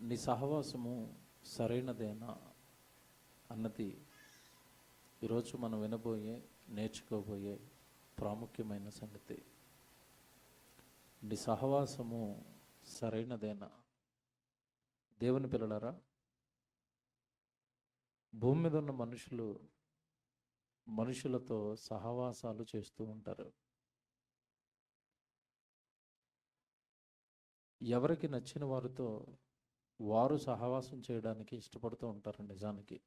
నీ సహవాసము సరైనదేనా అన్నది ఈరోజు మనం వినబోయే నేర్చుకోబోయే ప్రాముఖ్యమైన సంగతి. నీ సహవాసము సరైనదేనా? దేవుని పిల్లలారా, భూమి మీద ఉన్న మనుషులతో సహవాసాలు చేస్తూ ఉంటారు. ఎవరికి నచ్చిన వారితో వారు సహవాసం చేయడానికి ఇష్టపడుతూ ఉంటారు. నిజానికి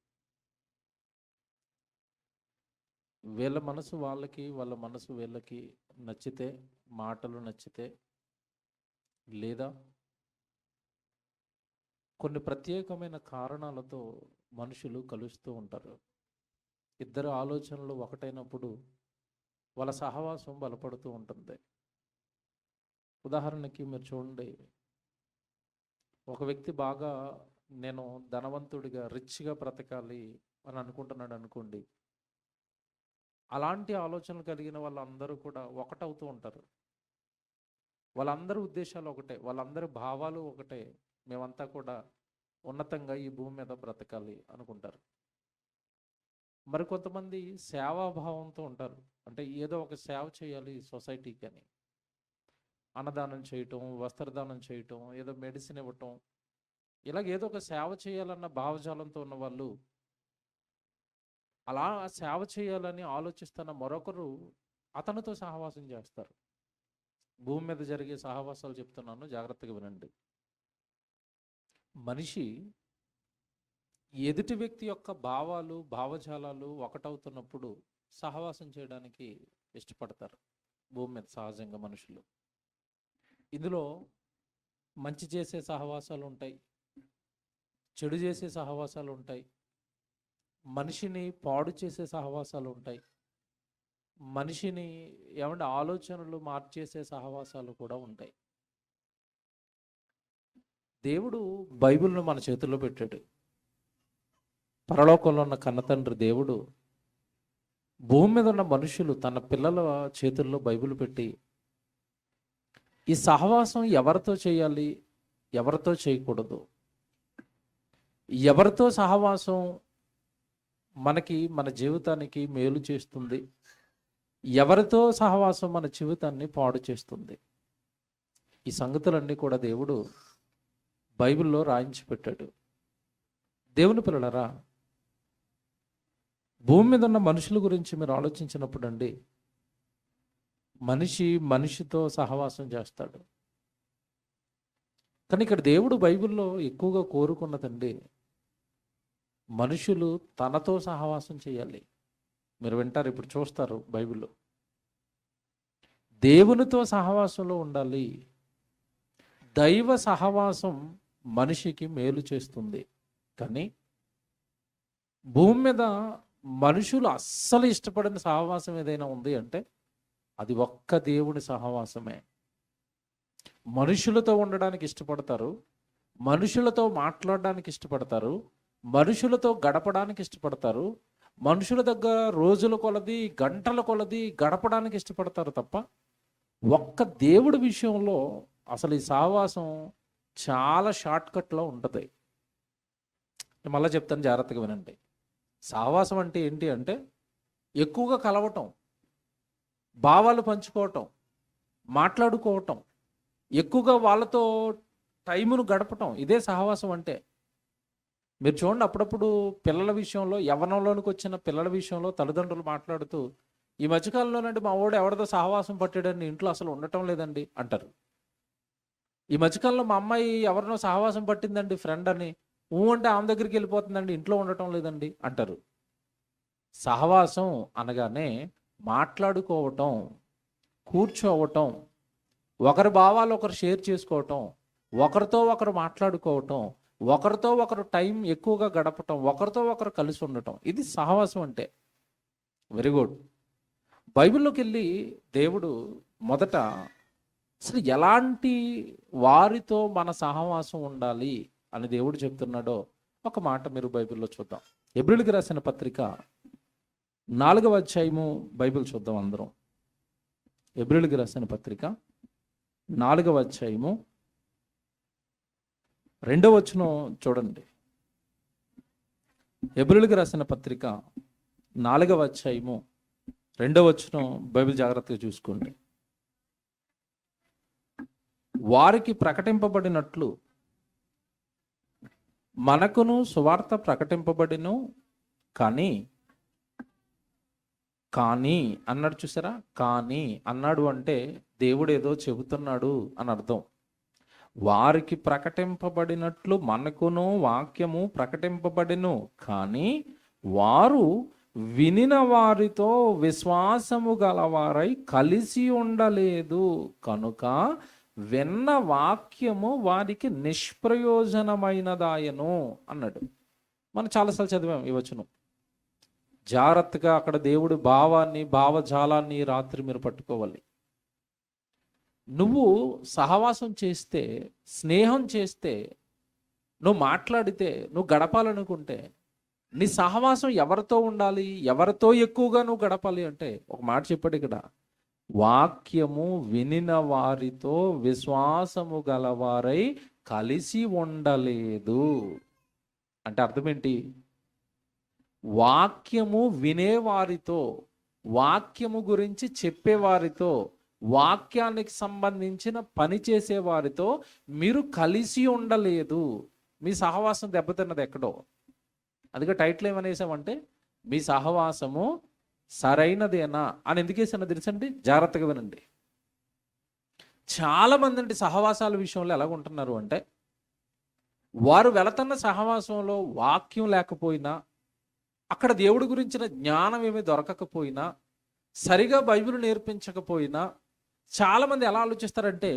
వీళ్ళ మనసు వాళ్ళకి, వాళ్ళ మనసు వీళ్ళకి నచ్చితే, మాటలు నచ్చితే, లేదా కొన్ని ప్రత్యేకమైన కారణాలతో మనుషులు కలుస్తూ ఉంటారు. ఇద్దరు ఆలోచనలు ఒకటైనప్పుడు వాళ్ళ సహవాసం బలపడుతూ ఉంటుంది. ఉదాహరణకి మీరు చూడండి, ఒక వ్యక్తి బాగా నేను ధనవంతుడిగా రిచ్గా బ్రతకాలి అని అనుకుంటున్నాడు అనుకోండి. అలాంటి ఆలోచనలు కలిగిన వాళ్ళందరూ కూడా ఒకటవుతూ ఉంటారు. వాళ్ళందరి ఉద్దేశాలు ఒకటే, వాళ్ళందరి భావాలు ఒకటే. మేమంతా కూడా ఉన్నతంగా ఈ భూమి మీద బ్రతకాలి అనుకుంటారు. మరి కొంతమంది సేవాభావంతో ఉంటారు. అంటే ఏదో ఒక సేవ చేయాలి సొసైటీకి అని, అన్నదానం చేయటం, వస్త్రదానం చేయటం, ఏదో మెడిసిన్ ఇవ్వటం, ఇలాగ ఏదో ఒక సేవ చేయాలన్న భావజాలంతో ఉన్న వాళ్ళు, అలా సేవ చేయాలని ఆలోచిస్తున్న మరొకరు అతనితో సహవాసం చేస్తారు. భూమి మీద జరిగే సహవాసాలు చెప్తున్నాను, జాగ్రత్తగా వినండి. మనిషి ఎదుటి వ్యక్తి యొక్క భావాలు, భావజాలాలు ఒకటవుతున్నప్పుడు సహవాసం చేయడానికి ఇష్టపడతారు భూమి మీద సహజంగా మనుషులు. ఇందులో మంచి చేసే సహవాసాలు ఉంటాయి, చెడు చేసే సహవాసాలు ఉంటాయి, మనిషిని పాడు చేసే సహవాసాలు ఉంటాయి, మనిషిని ఆలోచనలు మార్చేసే సహవాసాలు కూడా ఉంటాయి. దేవుడు బైబిల్ను మన చేతుల్లో పెట్టాడు. పరలోకంలో ఉన్న కన్నతండ్రి దేవుడు భూమి మీద ఉన్న మనుషులు తన పిల్లల చేతుల్లో బైబిల్ పెట్టి, ఈ సహవాసం ఎవరితో చేయాలి, ఎవరితో చేయకూడదు, ఎవరితో సహవాసం మనకి మన జీవితానికి మేలు చేస్తుంది, ఎవరితో సహవాసం మన జీవితాన్ని పాడు చేస్తుంది, ఈ సంగతులన్నీ కూడా దేవుడు బైబిల్లో రాయించి పెట్టాడు. దేవుని పిల్లలారా, భూమి మీద ఉన్న మనుషుల గురించి మీరు ఆలోచించినప్పుడు అండి, మనిషి మనిషితో సహవాసం చేస్తాడు. కానీ ఇక్కడ దేవుడు బైబిల్లో ఎక్కువగా కోరుకున్నదండి, మనుషులు తనతో సహవాసం చేయాలి. మీరు వింటారు, ఇప్పుడు చూస్తారు బైబిల్లో, దేవునితో సహవాసంలో ఉండాలి. దైవ సహవాసం మనిషికి మేలు చేస్తుంది. కానీ భూమి మీద మనుషులు అస్సలు ఇష్టపడిన సహవాసం ఏదైనా ఉంది అంటే అది ఒక్క దేవుని సహవాసమే. మనుషులతో ఉండడానికి ఇష్టపడతారు, మనుషులతో మాట్లాడడానికి ఇష్టపడతారు, మనుషులతో గడపడానికి ఇష్టపడతారు, మనుషుల దగ్గర రోజుల కొలది, గంటల కొలది గడపడానికి ఇష్టపడతారు తప్ప ఒక్క దేవుడి విషయంలో అసలు ఈ సహవాసం చాలా షార్ట్కట్లో ఉంటుంది. మళ్ళీ చెప్తాను, జాగ్రత్తగా వినండి. సహవాసం అంటే ఏంటి అంటే ఎక్కువగా కలవటం, భావాలు పంచుకోవటం, మాట్లాడుకోవటం, ఎక్కువగా వాళ్ళతో టైమును గడపటం, ఇదే సహవాసం అంటే. మీరు చూడండి, అప్పుడప్పుడు పిల్లల విషయంలో, యవ్వనంలోనికి వచ్చిన పిల్లల విషయంలో తల్లిదండ్రులు మాట్లాడుతూ, ఈ మధ్యకాలంలోనండి మా వాడు ఎవరితో సహవాసం పట్టాడని ఇంట్లో అసలు ఉండటం లేదండి అంటారు. ఈ మధ్యకాలంలో మా అమ్మాయి ఎవరినో సహవాసం పట్టిందండి ఫ్రెండ్ అని, అంటే ఆమె దగ్గరికి వెళ్ళిపోతుందండి, ఇంట్లో ఉండటం లేదండి అంటారు. సహవాసం అనగానే మాట్లాడుకోవటం, కూర్చోవటం, ఒకరి భావాలు ఒకరు షేర్ చేసుకోవటం, ఒకరితో ఒకరు మాట్లాడుకోవటం, ఒకరితో ఒకరు టైం ఎక్కువగా గడపటం, ఒకరితో ఒకరు కలిసి ఉండటం, ఇది సహవాసం అంటే. Very good. బైబిల్లోకి వెళ్ళి దేవుడు మొదట అసలు ఎలాంటి వారితో మన సహవాసం ఉండాలి అని దేవుడు చెప్తున్నాడో ఒక మాట మీరు బైబిల్లో చూద్దాం. హెబ్రీయులకు రాసిన పత్రిక 4వ అధ్యాయము బైబిల్ చూద్దాం అందరం. హెబ్రీయులకు రాసిన పత్రిక 4వ అధ్యాయము రెండవ వచనం చూడండి. హెబ్రీయులకు రాసిన పత్రిక 4వ అధ్యాయము 2వ వచనం బైబిల్ జాగ్రత్తగా చూసుకోండి. వారికి ప్రకటింపబడినట్లు మనకును సువార్త ప్రకటింపబడిను, కానీ అన్నాడు చూసారా. కానీ అన్నాడు అంటే దేవుడు ఏదో చెబుతున్నాడు అని అర్థం. వారికి ప్రకటింపబడినట్లు మనకును వాక్యము ప్రకటింపబడిను, కానీ వారు వినిన వారితో విశ్వాసము గలవారై కలిసి ఉండలేదు, కనుక విన్న వాక్యము వారికి నిష్ప్రయోజనమైనదాయను అన్నాడు. మనం చాలాసార్లు చదివాం ఈ వచనం. జాగ్రత్తగా అక్కడ దేవుడి భావజాలాన్ని రాత్రి మీరు పట్టుకోవాలి. నువ్వు సహవాసం చేస్తే, స్నేహం చేస్తే, నువ్వు మాట్లాడితే, నువ్వు గడపాలనుకుంటే నీ సహవాసం ఎవరితో ఉండాలి, ఎవరితో ఎక్కువగా నువ్వు గడపాలి అంటే ఒక మాట చెప్పాడు ఇక్కడ, వాక్యము వినిన వారితో విశ్వాసము గలవారై కలిసి ఉండలేదు అంటే అర్థం ఏంటి? వాక్యము వినేవారితో, వాక్యము గురించి చెప్పేవారితో, వాక్యానికి సంబంధించిన పని చేసేవారితో మీరు కలిసి ఉండలేదు. మీ సహవాసం దెబ్బతిన్నది ఎక్కడో. అందుకే టైటిల్ ఏమనేసామంటే మీ సహవాసము సరైనదేనా అని. ఎందుకు వేసానో తెలుసండి? జాగ్రత్తగా వినండి. చాలామంది అంటే సహవాసాల విషయంలో ఎలాగుంటున్నారు అంటే, వారు వెళుతున్న సహవాసంలో వాక్యం లేకపోయినా, అక్కడ దేవుడి గురించిన జ్ఞానం ఏమీ దొరకకపోయినా, సరిగా బైబిల్ నేర్పించకపోయినా, చాలామంది ఎలా ఆలోచిస్తారంటే,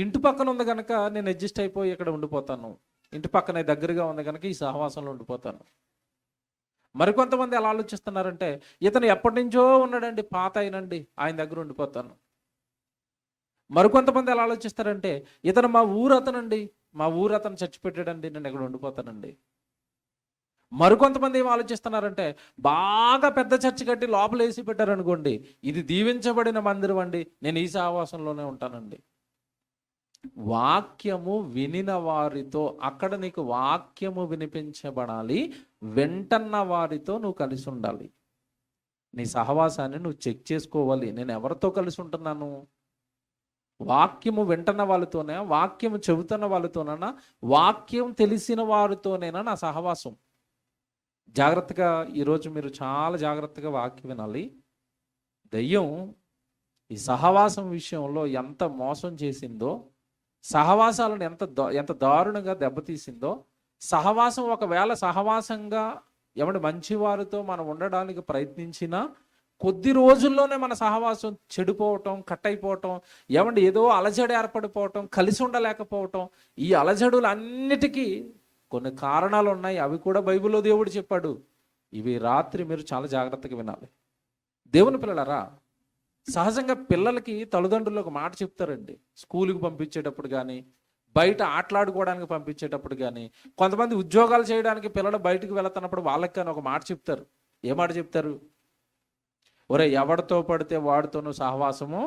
ఇంటి పక్కన ఉంది కనుక నేను అడ్జస్ట్ అయిపోయి ఇక్కడ ఉండిపోతాను, ఇంటి పక్కనే దగ్గరగా ఉంది కనుక ఈ సహవాసంలో ఉండిపోతాను. మరికొంతమంది ఎలా ఆలోచిస్తున్నారంటే, ఇతను ఎప్పటి నుంచో ఉన్నాడండి, పాత అయినండి, ఆయన దగ్గర ఉండిపోతాను. మరికొంతమంది ఎలా ఆలోచిస్తారంటే, ఇతను మా ఊరు అతను చచ్చిపెట్టాడండి, నేను ఎక్కడ ఉండిపోతానండి. మరికొంతమంది ఏం ఆలోచిస్తున్నారంటే, బాగా పెద్ద చర్చి కట్టి లోపల వేసి పెట్టారనుకోండి, ఇది దీవించబడిన మందిరం అండి, నేను ఈ సహవాసంలోనే ఉంటానండి. వాక్యము వినిన వారితో, అక్కడ నీకు వాక్యము వినిపించబడాలి, వెంటన్న వారితో నువ్వు కలిసి ఉండాలి. నీ సహవాసాన్ని నువ్వు చెక్ చేసుకోవాలి. నేను ఎవరితో కలిసి ఉంటున్నాను? వాక్యము వింటున్న వాళ్ళతోనే, వాక్యము చెబుతున్న వాళ్ళతోనైనా, వాక్యం తెలిసిన వారితోనేనా నా సహవాసం? జాగ్రత్తగా ఈరోజు మీరు చాలా జాగ్రత్తగా వాక్యం వినాలి. దయ్యం ఈ సహవాసం విషయంలో ఎంత మోసం చేసిందో, సహవాసాలను ఎంత దారుణంగా దెబ్బతీసిందో, సహవాసం ఒకవేళ సహవాసంగా ఎవడి మంచివారితో మనం ఉండడానికి ప్రయత్నించినా కొద్ది రోజుల్లోనే మన సహవాసం చెడిపోవటం, కట్ అయిపోవటం, ఏమంటే ఏదో అలజడి ఏర్పడిపోవటం, కలిసి ఉండలేకపోవటం, ఈ అలజడులన్నిటికీ కొన్ని కారణాలు ఉన్నాయి. అవి కూడా బైబిల్లో దేవుడు చెప్పాడు. ఇవి రాత్రి మీరు చాలా జాగ్రత్తగా వినాలి. దేవుని పిల్లలారా, సహజంగా పిల్లలకి తల్లిదండ్రులు ఒక మాట చెప్తారండి. స్కూల్కి పంపించేటప్పుడు కానీ, బయట ఆటలాడుకోవడానికి పంపించేటప్పుడు కానీ, కొంతమంది ఉద్యోగాలు చేయడానికి పిల్లలు బయటకు వెళుతున్నప్పుడు వాళ్ళకి కానీ ఒక మాట చెప్తారు. ఏ మాట చెప్తారు? ఒరే, ఎవరితో పడితే వాడితోనూ సహవాసము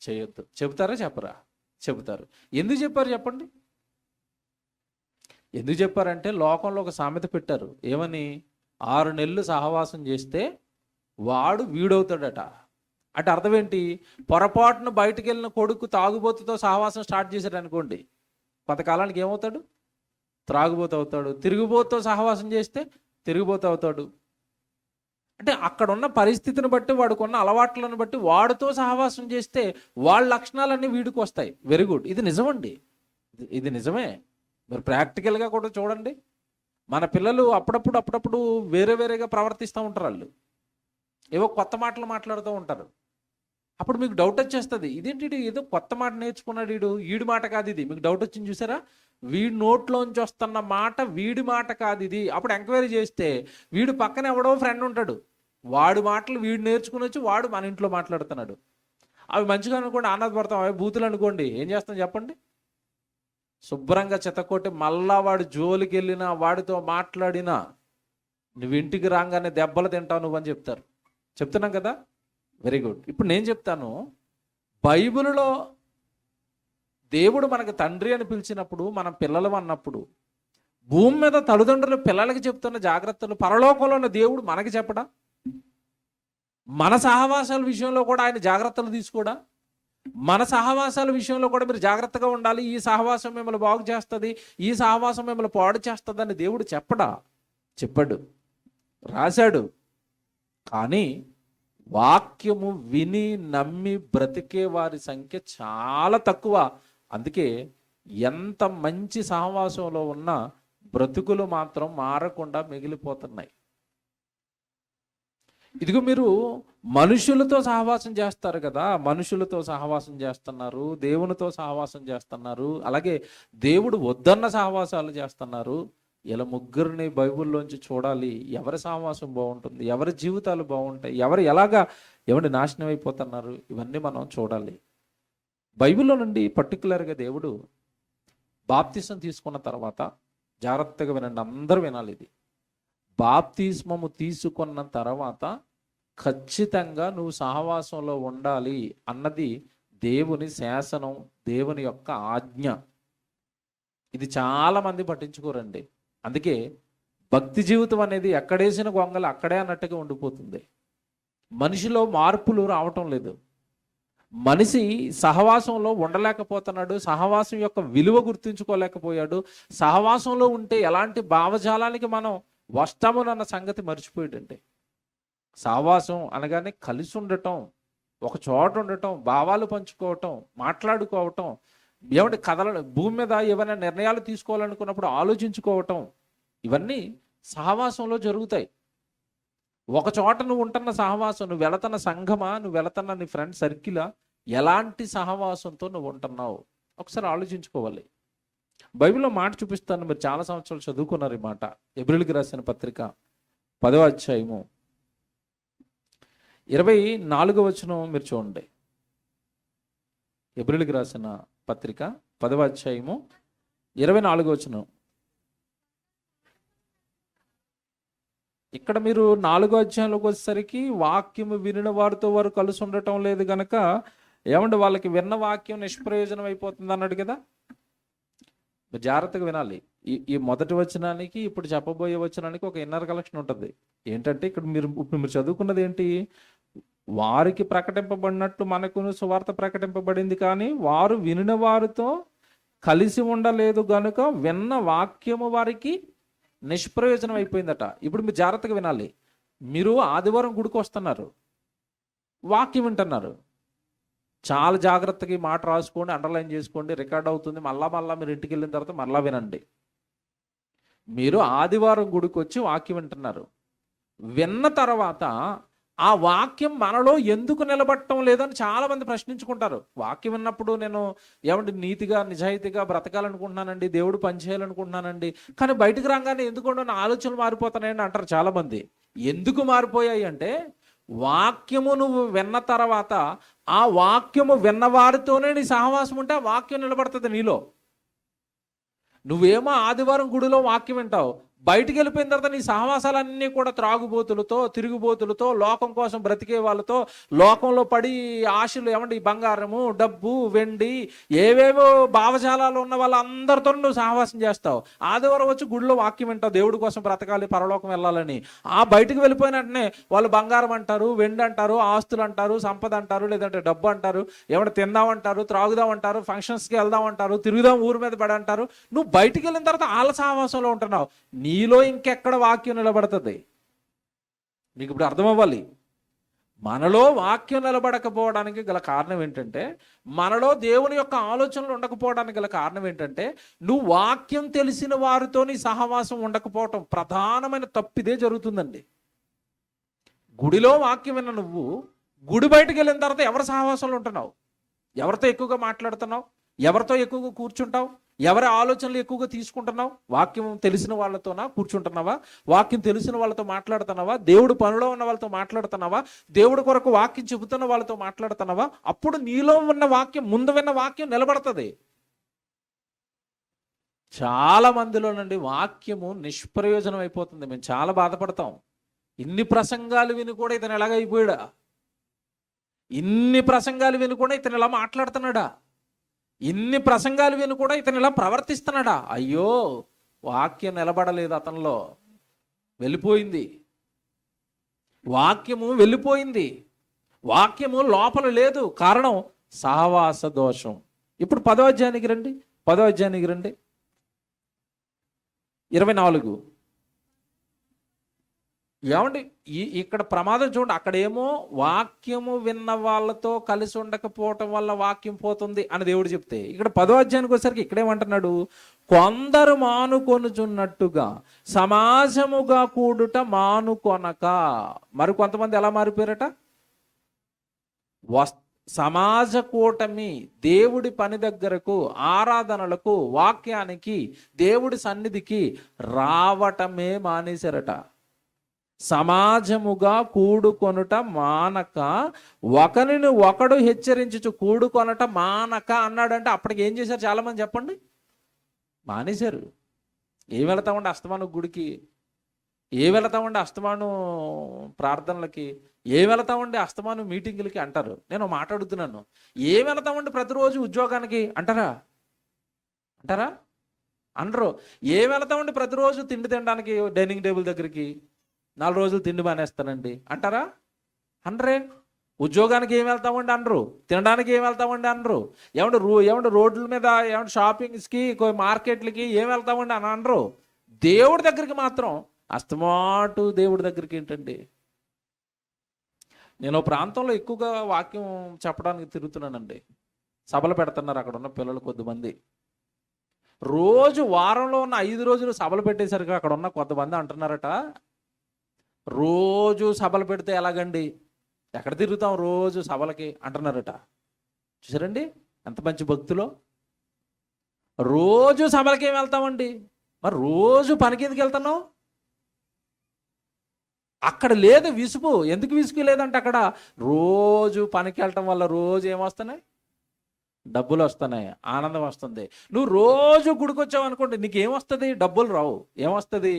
చేయొద్దు. చెబుతారా చెప్పరా? చెబుతారు. ఎందుకు చెప్పారు చెప్పండి? ఎందుకు చెప్పారంటే, లోకంలో ఒక సామెత పెట్టారు. ఏమని? 6 నెలలు సహవాసం చేస్తే వాడు వీడవుతాడట. అంటే అర్థం ఏంటి? పొరపాటును బయటకు వెళ్ళిన కొడుకు తాగుబోతుతో సహవాసం స్టార్ట్ చేశాడు అనుకోండి, కొంతకాలానికి ఏమవుతాడు? త్రాగుబోతు అవుతాడు. తిరుగుబోతుతో సహవాసం చేస్తే తిరుగుబోతు అవుతాడు. అంటే అక్కడ ఉన్న పరిస్థితిని బట్టి, వాడికి ఉన్న అలవాట్లను బట్టి వాడితో సహవాసం చేస్తే వాళ్ళ లక్షణాలన్నీ వీడికి వస్తాయి. Very good. ఇది నిజమండి, ఇది నిజమే. మీరు ప్రాక్టికల్గా కూడా చూడండి. మన పిల్లలు అప్పుడప్పుడు వేరేగా ప్రవర్తిస్తూ ఉంటారు. వాళ్ళు ఏవో కొత్త మాటలు మాట్లాడుతూ ఉంటారు. అప్పుడు మీకు డౌట్ వచ్చేస్తుంది, ఇదేంటి ఏదో కొత్త మాట నేర్చుకున్నాడు, వీడి మాట కాదు ఇది. మీకు డౌట్ వచ్చింది చూసారా? వీడి నోట్లోంచి వస్తున్న మాట వీడి మాట కాదు ఇది. అప్పుడు ఎంక్వైరీ చేస్తే వీడు పక్కన ఎవడో ఫ్రెండ్ ఉంటాడు, వాడి మాటలు వీడు నేర్చుకుని వచ్చి వాడు మన ఇంట్లో మాట్లాడుతున్నాడు. అవి మంచిగా అనుకోండి, ఆనందపడతాం. అవి బూతులు అనుకోండి, ఏం చేస్తాం చెప్పండి? శుభ్రంగా చెత్తకొట్టి మళ్ళా వాడు జోలికి వెళ్ళినా, వాడితో మాట్లాడినా, నువ్వు ఇంటికి రాగానే దెబ్బలు తింటావు నువ్వు అని చెప్తారు. చెప్తున్నాం కదా? Very good. ఇప్పుడు నేను చెప్తాను, బైబిల్లో దేవుడు మనకు తండ్రి అని పిలిచినప్పుడు, మనం పిల్లలు అన్నప్పుడు భూమి మీద తల్లిదండ్రులు పిల్లలకి చెప్తున్న జాగ్రత్తలు పరలోకంలో ఉన్న దేవుడు మనకి చెప్పడా? మన సహవాసాల విషయంలో కూడా ఆయన జాగ్రత్తలు తీసుకోడా? మన సహవాసాల విషయంలో కూడా మీరు జాగ్రత్తగా ఉండాలి, ఈ సహవాసం మిమ్మల్ని బాగు చేస్తుంది, ఈ సహవాసం మిమ్మల్ని పాడు చేస్తుంది అని దేవుడు చెప్పడా? చెప్పాడు, రాశాడు. కానీ వాక్యము విని నమ్మి బ్రతికే వారి సంఖ్య చాలా తక్కువ. అందుకే ఎంత మంచి సహవాసంలో ఉన్నా బ్రతుకులు మాత్రం మారకుండా మిగిలిపోతున్నాయి. ఇదిగో మీరు మనుషులతో సహవాసం చేస్తారు కదా, మనుషులతో సహవాసం చేస్తున్నారు, దేవునితో సహవాసం చేస్తున్నారు, అలాగే దేవుడు వద్దన్న సహవాసాలు చేస్తున్నారు. ఇలా ముగ్గురిని బైబిల్లోంచి చూడాలి. ఎవరి సహవాసం బాగుంటుంది, ఎవరి జీవితాలు బాగుంటాయి, ఎవరు ఎలాగా ఎవరి నాశనం అయిపోతున్నారు, ఇవన్నీ మనం చూడాలి. బైబిల్లో నుండి పర్టికులర్గా దేవుడు బాప్తిసం తీసుకున్న తర్వాత, జాగ్రత్తగా వినండి, అందరూ వినాలి ఇది, బాప్తిస్మము తీసుకున్న తర్వాత ఖచ్చితంగా నువ్వు సహవాసంలో ఉండాలి అన్నది దేవుని శాసనం, దేవుని యొక్క ఆజ్ఞ. ఇది చాలా మంది పట్టించుకోరండి. అందుకే భక్తి జీవితం అనేది ఎక్కడేసిన గొంగలు అక్కడే అన్నట్టుగా ఉండిపోతుంది. మనిషిలో మార్పులు రావటం లేదు. మనిషి సహవాసంలో ఉండలేకపోతున్నాడు, సహవాసం యొక్క విలువ గుర్తించుకోలేకపోయాడు. సహవాసంలో ఉంటే ఎలాంటి భావజాలానికి మనం వస్తామోనన్న సంగతి మర్చిపోయాడండి. సహవాసం అనగానే కలిసి ఉండటం, ఒక చోట ఉండటం, భావాలు పంచుకోవటం, మాట్లాడుకోవటం, ఏమంటే కథలు, భూమి మీద ఏమైనా నిర్ణయాలు తీసుకోవాలనుకున్నప్పుడు ఆలోచించుకోవటం, ఇవన్నీ సహవాసంలో జరుగుతాయి. ఒక చోట నువ్వు ఉంటున్న సహవాసం, నువ్వు వెళుతున్న సంఘమా, నువ్వు వెళుతున్న నీ ఫ్రెండ్ సర్కిలా, ఎలాంటి సహవాసంతో నువ్వు ఉంటున్నావు ఒకసారి ఆలోచించుకోవాలి. బైబిల్లో మాట చూపిస్తాను, మీరు చాలా సంవత్సరాలు చదువుకున్నారు ఈ మాట. ఎబ్రిల్కి రాసిన పత్రిక 10వ అధ్యాయము 24వ వచనం మీరు చూడండి. ఎబ్రిల్కి రాసిన పత్రిక 10వ అధ్యాయము 24వ వచనం. ఇక్కడ మీరు 4వ అధ్యాయంలోకి వచ్చేసరికి వాక్యము వినిన వారితో వారు కలిసి ఉండటం లేదు గనక ఏమంటే వాళ్ళకి విన్న వాక్యం నిష్ప్రయోజనం అయిపోతుంది అన్నాడు కదా. మీరు జాగ్రత్తగా వినాలి. ఈ మొదటి వచనానికి ఇప్పుడు చెప్పబోయే వచనానికి ఒక ఇన్నర్ కలెక్షన్ ఉంటుంది. ఏంటంటే ఇక్కడ మీరు చదువుకున్నది ఏంటి? వారికి ప్రకటింపబడినట్లు మనకును సువార్త ప్రకటింపబడింది, కానీ వారు వినిన వారితో కలిసి ఉండలేదు గనుక విన్న వాక్యము వారికి నిష్ప్రయోజనం అయిపోయిందట. ఇప్పుడు మీరు జాగ్రత్తగా వినాలి. మీరు ఆదివారం గుడికి వస్తున్నారు, వాక్యం వింటున్నారు. చాలా జాగ్రత్తగా ఈ మాట రాసుకోండి, అండర్లైన్ చేసుకోండి, రికార్డ్ అవుతుంది. మళ్ళా మీరు ఇంటికి వెళ్ళిన తర్వాత మళ్ళా వినండి. మీరు ఆదివారం గుడికి వచ్చి వాక్యం వింటున్నారు. విన్న తర్వాత ఆ వాక్యం మనలో ఎందుకు నిలబడటం లేదని చాలా మంది ప్రశ్నించుకుంటారు. వాక్యం విన్నప్పుడు నేను ఏమంటే నీతిగా నిజాయితీగా బ్రతకాలనుకుంటున్నానండి, దేవుడు పనిచేయాలనుకుంటున్నానండి, కానీ బయటకు రాగానే ఎందుకంటే నా ఆలోచనలు మారిపోతున్నాయని అంటారు చాలా మంది. ఎందుకు మారిపోయాయి అంటే, వాక్యము నువ్వు విన్న తర్వాత ఆ వాక్యము విన్నవారితోనే నీ సహవాసం ఉంటే ఆ వాక్యం నిలబడుతుంది నీలో. నువ్వేమో ఆదివారం గుడిలో వాక్యం వింటావు, బయటికి వెళ్ళిపోయిన తర్వాత నీ సహవాసాలన్నీ కూడా త్రాగుబోతులతో, తిరుగుబోతులతో, లోకం కోసం బ్రతికే వాళ్ళతో, లోకంలో పడి ఆశలు ఏమంటే ఈ బంగారము, డబ్బు, వెండి, ఏవేవో భావజాలాలు ఉన్న వాళ్ళందరితో నువ్వు సహవాసం చేస్తావు. ఆదివారం వచ్చి గుడిలో వాక్యం వింటావు, దేవుడి కోసం బ్రతకాలి, పరలోకం వెళ్ళాలని. ఆ బయటికి వెళ్ళిపోయిన వెంటనే వాళ్ళు బంగారం అంటారు, వెండి అంటారు, ఆస్తులు అంటారు, సంపద అంటారు, లేదంటే డబ్బు అంటారు, ఏమంటే తిందామంటారు, త్రాగుదామంటారు, ఫంక్షన్స్కి వెళ్దామంటారు, తిరుగుదాం ఊరి మీద పడి అంటారు. నువ్వు బయటికి వెళ్ళిన తర్వాత వాళ్ళ సహవాసంలో ఉంటున్నావు. నీలో ఇంకెక్కడ వాక్యం నిలబడుతుంది? నీకు ఇప్పుడు అర్థమవ్వాలి. మనలో వాక్యం నిలబడకపోవడానికి గల కారణం ఏంటంటే, మనలో దేవుని యొక్క ఆలోచనలు ఉండకపోవడానికి గల కారణం ఏంటంటే, నువ్వు వాక్యం తెలిసిన వారితో నీ సహవాసం ఉండకపోవటం ప్రధానమైన తప్పిదే జరుగుతుందండి. గుడిలో వాక్యం విన్న నువ్వు గుడి బయటకు వెళ్ళిన తర్వాత ఎవరి సహవాసంలో ఉంటున్నావు? ఎవరితో ఎక్కువగా మాట్లాడుతున్నావు? ఎవరితో ఎక్కువగా కూర్చుంటావు? ఎవరి ఆలోచనలు ఎక్కువగా తీసుకుంటున్నావు? వాక్యం తెలిసిన వాళ్ళతోనా కూర్చుంటున్నావా? వాక్యం తెలిసిన వాళ్ళతో మాట్లాడుతున్నావా? దేవుడు పనిలో ఉన్న వాళ్ళతో మాట్లాడుతున్నావా? దేవుడి కొరకు వాక్యం చెబుతున్న వాళ్ళతో మాట్లాడుతున్నావా? అప్పుడు నీలో ఉన్న వాక్యం, ముందు విన్న వాక్యం నిలబడుతుంది. చాలా మందిలో నుండి వాక్యము నిష్ప్రయోజనం అయిపోతుంది. మేము చాలా బాధపడతాం. ఇన్ని ప్రసంగాలు విని కూడా ఇతను ఎలాగైపోయాడా? ఇన్ని ప్రసంగాలు విని కూడా ఇతను ఎలా మాట్లాడుతున్నాడా? ఇన్ని ప్రసంగాలు విని కూడా ఇతను ఇలా ప్రవర్తిస్తున్నాడా? అయ్యో, వాక్యం నిలబడలేదు అతనిలో, వెళ్ళిపోయింది. వాక్యము వెళ్ళిపోయింది, వాక్యము లోపల లేదు. కారణం సహవాస దోషం. ఇప్పుడు 10వ అధ్యాయానికి రండి, 10వ అధ్యాయానికి రండి, 24. ఏమండి ఇక్కడ ప్రమాదం చూడండి. అక్కడేమో వాక్యము విన్న వాళ్ళతో కలిసి ఉండకపోవటం వల్ల వాక్యం పోతుంది అని దేవుడు చెప్తే, ఇక్కడ 10వ అధ్యాయానికి వచ్చేసరికి ఇక్కడేమంటున్నాడు, కొందరు మానుకొనుచున్నట్టుగా సమాజముగా కూడుట మానుకొనక. మరి కొంతమంది ఎలా మారిపోయారట? సమాజ కూటమి, దేవుడి పని దగ్గరకు, ఆరాధనలకు, వాక్యానికి, దేవుడి సన్నిధికి రావటమే మానేశారట. సమాజముగా కూడుకొనుట మానక, ఒకరిని ఒకడు హెచ్చరించుచు కూడుకొనట మానక అన్నాడంటే అప్పటికి ఏం చేశారు చాలామంది చెప్పండి? మానేశారు. ఏం వెళతామండి అస్తమానం గుడికి, ఏ వెళతామండి అస్తమానం ప్రార్థనలకి, ఏ వెళతామండి అస్తమానం మీటింగులకి అంటారు. నేను మాట్లాడుతున్నాను, ఏ వెళతామండి ప్రతిరోజు ఉద్యోగానికి అంటారా? అంటారా? అనరు. ఏ వెళతామండి ప్రతిరోజు తిండి తినడానికి డైనింగ్ టేబుల్ దగ్గరికి, 4 రోజులు తిండి మానేస్తానండి అంటారా? అనరే. ఉద్యోగానికి ఏం వెళ్తామండి అనరు, తినడానికి ఏం వెళ్తామండి అనరు, ఏమంటే రోడ్ల మీద ఏమంటే షాపింగ్స్కి, మార్కెట్లకి ఏం వెళ్తామండి అని అనరు. దేవుడి దగ్గరికి మాత్రం అస్తమాటు దేవుడి దగ్గరికి ఏంటండి. నేను ప్రాంతంలో ఎక్కువగా వాక్యం చెప్పడానికి తిరుగుతున్నానండి. సభలు పెడుతున్నారు అక్కడ ఉన్న పిల్లలు కొద్దిమంది. రోజు వారంలో ఉన్న 5 రోజులు సభలు పెట్టేసరికి అక్కడ ఉన్న కొంతమంది అంటున్నారట, రోజు సభలు పెడితే ఎలాగండి, ఎక్కడ తిరుగుతాం రోజు సభలకి అంటున్నారట. చూసారండి ఎంత మంచి భక్తులో. రోజు సభలకి ఏం వెళ్తామండి, మరి రోజు పనికి ఎందుకు వెళ్తున్నావు? అక్కడ లేదు విసుగు. ఎందుకు విసుగు లేదంటే అక్కడ రోజు పనికి వెళ్ళటం వల్ల రోజు ఏమొస్తున్నాయి? డబ్బులు వస్తున్నాయి, ఆనందం వస్తుంది. నువ్వు రోజు గుడికి వచ్చావు అనుకోండి, నీకు ఏమొస్తుంది? డబ్బులు రావు. ఏమొస్తుంది?